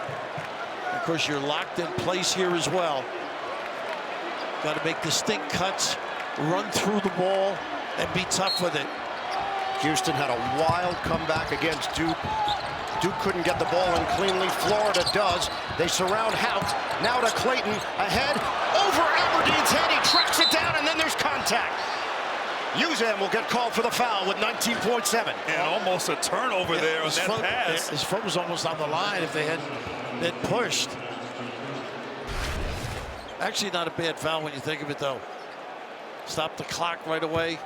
Of course, you're locked in place here as well. Got to make distinct cuts. Run through the ball and be tough with it. Houston had a wild comeback against Duke. Duke couldn't get the ball in cleanly. Florida does. They surround Hout. Now to Clayton. Ahead. Over Aberdeen's head. He tracks it down, and then there's contact. Uzan will get called for the foul with 19.7. And almost a turnover there on that pass. His foot was almost on the line if they hadn't been pushed. Actually, not a bad foul when you think of it, though. Stop the clock right away.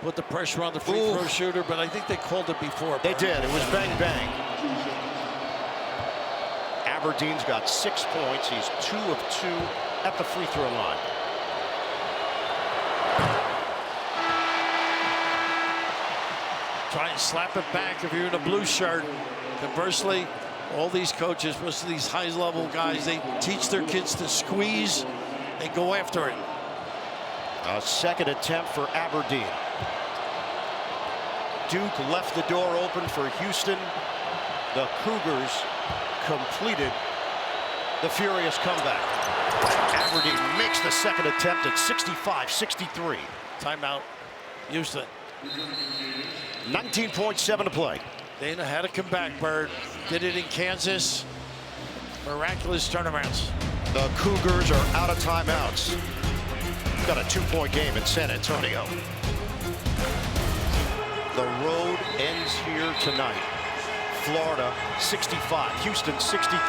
Put the pressure on the free throw shooter, but I think they called it before. They did. It was bang, bang. Aberdeen's got 6 points. He's 2 of 2 at the free throw line. Try and slap it back if you're in a blue shirt. Conversely, all these coaches, most of these high-level guys, they teach their kids to squeeze and go after it. A second attempt for Aberdeen. Duke left the door open for Houston. The Cougars completed the furious comeback. Aberdeen makes the second attempt at 65-63. Timeout, Houston. 19.7 to play. Dana had to come back, Bird. Did it in Kansas. Miraculous turnarounds. The Cougars are out of timeouts. Got a 2-point game in San Antonio. The road ends here tonight. Florida 65, Houston 63.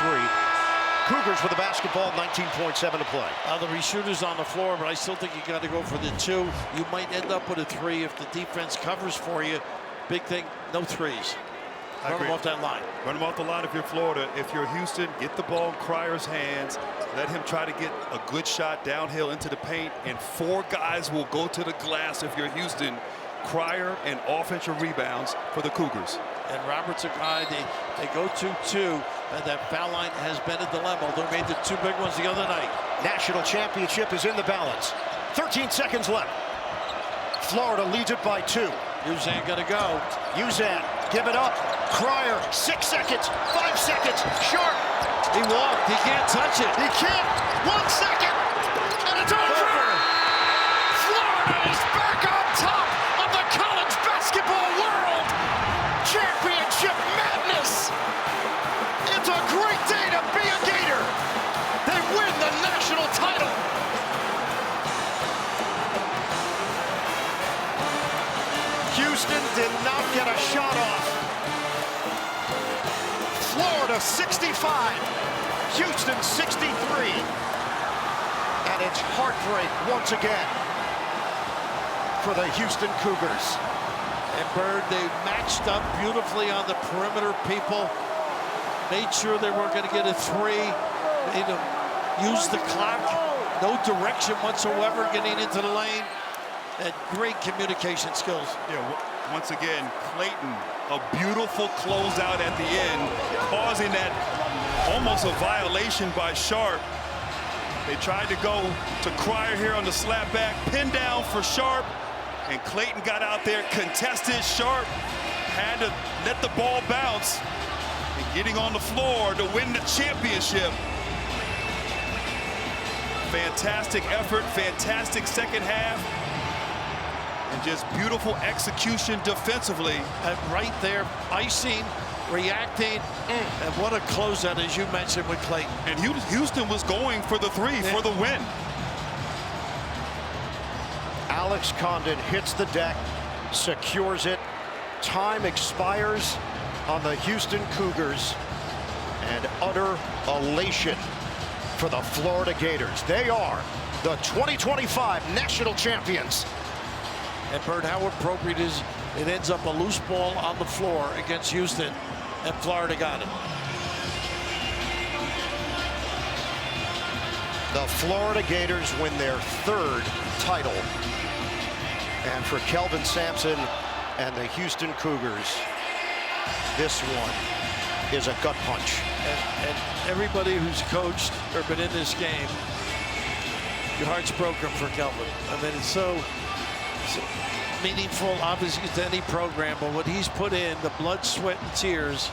Cougars with the basketball, 19.7 to play. The reshooters on the floor, but I still think you got to go for the 2. You might end up with a 3 if the defense covers for you. Big thing, no 3s. Run them off that line. Run them off the line if you're Florida. If you're Houston, get the ball in Cryer's hands. Let him try to get a good shot downhill into the paint, and 4 guys will go to the glass if you're Houston. Cryer and offensive rebounds for the Cougars. And Roberts a guy, they go 2-2, and that foul line has been a dilemma. They made the 2 big ones the other night. National championship is in the balance. 13 seconds left. Florida leads it by 2. Uzan gonna go. Uzan, give it up. Cryer, 6 seconds, 5 seconds. Sharp. He walked. He can't touch it. He can't. 1 second, and it's over. Florida is back on top of the college basketball world. Championship madness. It's a great day to be a Gator. They win the national title. Houston did not get a shot off. Florida 65, Houston 63. And it's heartbreak once again for the Houston Cougars. And Bird, they matched up beautifully on the perimeter people. Made sure they weren't going to get a 3. Made them use the clock, no direction whatsoever getting into the lane, and great communication skills. Yeah, once again, Clayton, a beautiful closeout at the end, causing that almost a violation by Sharp. They tried to go to Cryer here on the slap back, pinned down for Sharp, and Clayton got out there, contested. Sharp had to let the ball bounce, and getting on the floor to win the championship. Fantastic effort, fantastic second half, and just beautiful execution defensively. And right there, icing, reacting, and what a closeout, as you mentioned, with Clayton. And Houston was going for the three for the win. Alex Condon hits the deck, secures it. Time expires on the Houston Cougars, and utter elation for the Florida Gators. They are the 2025 national champions. And Bert, how appropriate is it ends up a loose ball on the floor against Houston, and Florida got it. The Florida Gators win their third title. And for Kelvin Sampson and the Houston Cougars, this one is a gut punch. And everybody who's coached or been in this game, your heart's broken for Kelvin. I mean, it's so meaningful, obviously, to any program, but what he's put in, the blood, sweat, and tears,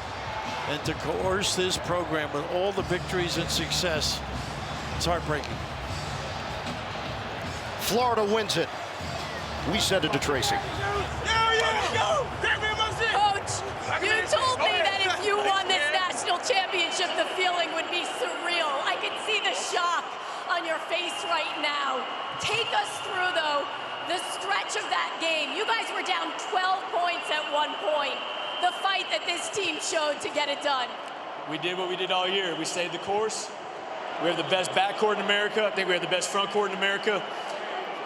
and to coerce this program with all the victories and success, it's heartbreaking. Florida wins it. We send it to Tracy. Coach, you told me that if you won this national championship, the feeling would be surreal. I can see the shock on your face right now. Take us through, though, the stretch of that game. You guys were down 12 points at one point. The fight that this team showed to get it done. We did what we did all year. We stayed the course. We have the best backcourt in America. I think we have the best front court in America.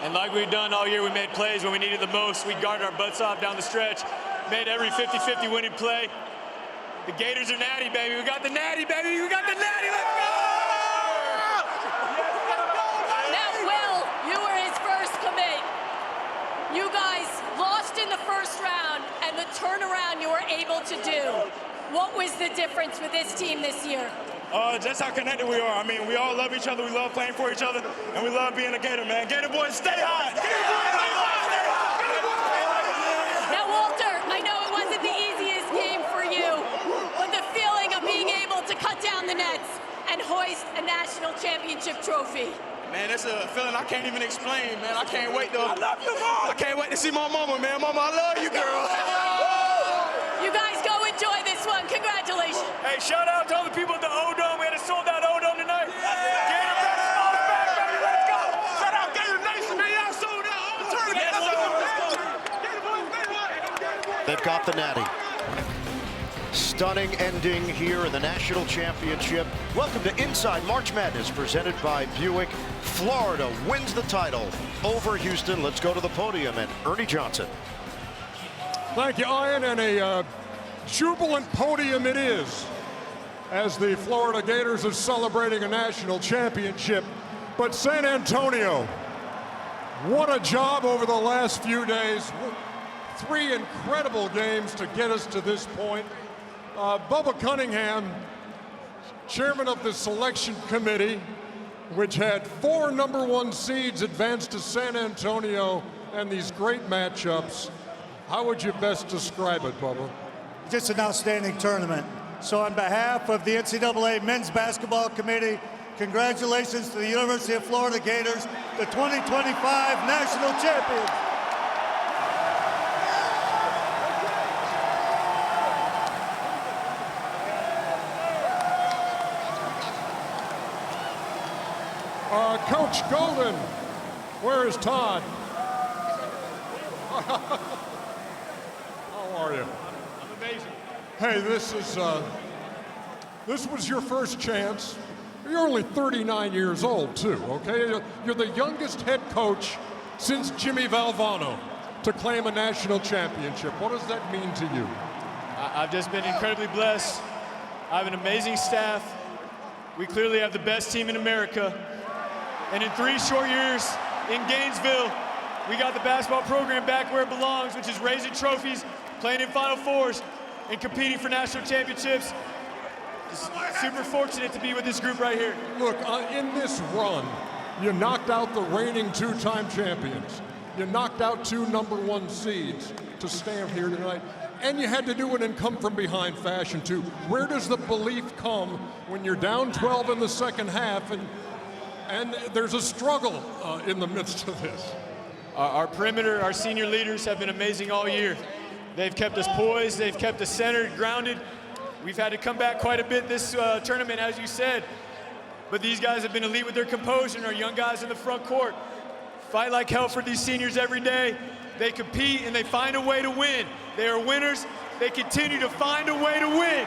And like we've done all year, we made plays when we needed the most. We guarded our butts off down the stretch, made every 50-50 winning play. The Gators are natty, baby. We got the natty, baby. We got the natty. Let's go! Now, Will, you were his first commit. You guys lost in the first round, and the turnaround you were able to do. What was the difference with this team this year? Just how connected we are. I mean, we all love each other. We love playing for each other, and we love being a Gator, man. Gator boys, stay hot. Now, Walter, I know it wasn't the easiest game for you, but the feeling of being able to cut down the nets and hoist a national championship trophy. Man, it's a feeling I can't even explain, man. I can't wait to. I love you, Mom. I can't wait to see my mama, man. Mama, I love you, girl. You guys go enjoy this one. Congratulations. Hey, shout out to all the people at the O-Dome. We had a sold-out O-Dome tonight. Gator basketball is back, baby. Let's go. Shout out Gator Nation, man. Y'all sold out all the tournament. They've got the natty. Stunning ending here in the national championship. Welcome to Inside March Madness, presented by Buick. Florida wins the title over Houston. Let's go to the podium and Ernie Johnson. Thank you, Ian, and a jubilant podium it is as the Florida Gators are celebrating a national championship. But San Antonio, what a job over the last few days. 3 incredible games to get us to this point. Bubba Cunningham, chairman of the selection committee, which had 4 #1 seeds advance to San Antonio and these great matchups. How would you best describe it, Bubba? Just an outstanding tournament. So on behalf of the NCAA Men's Basketball Committee, congratulations to the University of Florida Gators, the 2025 national champions. Coach Golden, where is Todd? How are you? I'm amazing. Hey, this was your first chance. You're only 39 years old, too, okay? You're the youngest head coach since Jimmy Valvano to claim a national championship. What does that mean to you? I've just been incredibly blessed. I have an amazing staff. we clearly have the best team in America. And in 3 short years in Gainesville, we got the basketball program back where it belongs, which is raising trophies, playing in Final Fours, and competing for national championships. Just super fortunate to be with this group right here. Look, in this run, you knocked out the reigning 2-time champions. You knocked out 2 #1 seeds to stand here tonight. And you had to do it in come-from-behind fashion, too. Where does the belief come when you're down 12 in the second half and there's a struggle in the midst of this? Our perimeter, our senior leaders have been amazing all year. They've kept us poised, they've kept us centered, grounded. We've had to come back quite a bit this tournament, as you said. But these guys have been elite with their composure, and our young guys in the front court fight like hell for these seniors every day. They compete and they find a way to win. They are winners. They continue to find a way to win.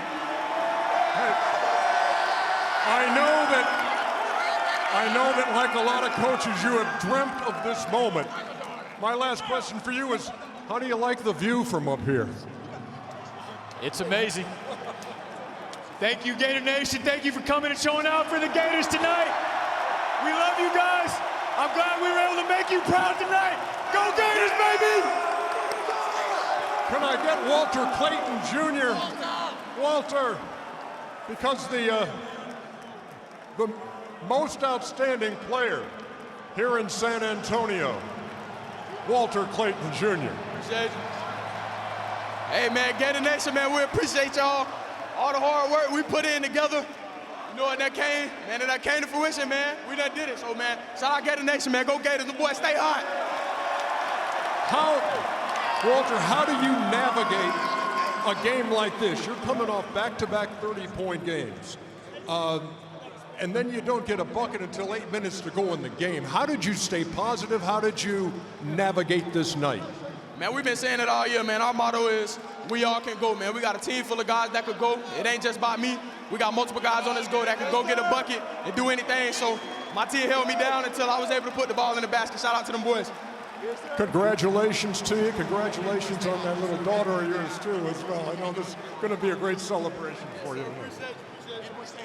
I know that like a lot of coaches, you have dreamt of this moment. My last question for you is, how do you like the view from up here? It's amazing. Thank you, Gator Nation. Thank you for coming and showing out for the Gators tonight. We love you guys. I'm glad we were able to make you proud tonight. Go Gators, baby! Can I get Walter Clayton Jr.? Walter, because the most outstanding player here in San Antonio, Walter Clayton Jr. Appreciate you. Hey, man, Gator Nation, man, we appreciate y'all. All the hard work we put in together. You know what, that came to fruition, man. We done did it. So, man, shout out Gator Nation, man. Go Gators. The boys stay hot. Walter, how do you navigate a game like this? You're coming off back-to-back 30-point games. And then you don't get a bucket until 8 minutes to go in the game. How did you stay positive? How did you navigate this night? Man, we've been saying it all year, man. Our motto is, we all can go, man. We got a team full of guys that could go. It ain't just about me. We got multiple guys on this go that could go get a bucket and do anything. So my team held me down until I was able to put the ball in the basket. Shout out to them boys. Congratulations to you. Congratulations on that little daughter of yours, too, as well. I know this is going to be a great celebration for you.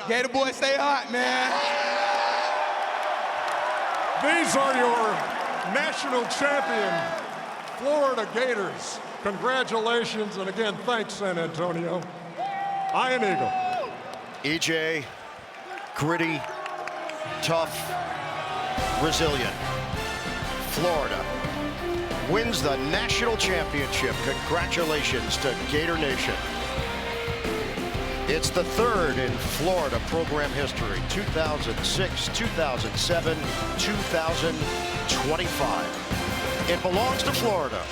Gator boys, stay hot, man. These are your national champion Florida Gators. Congratulations, and again, thanks, San Antonio. Iron Eagle. EJ, gritty, tough, resilient. Florida wins the national championship. Congratulations to Gator Nation. It's the 3rd in Florida program history, 2006, 2007, 2025. It belongs to Florida.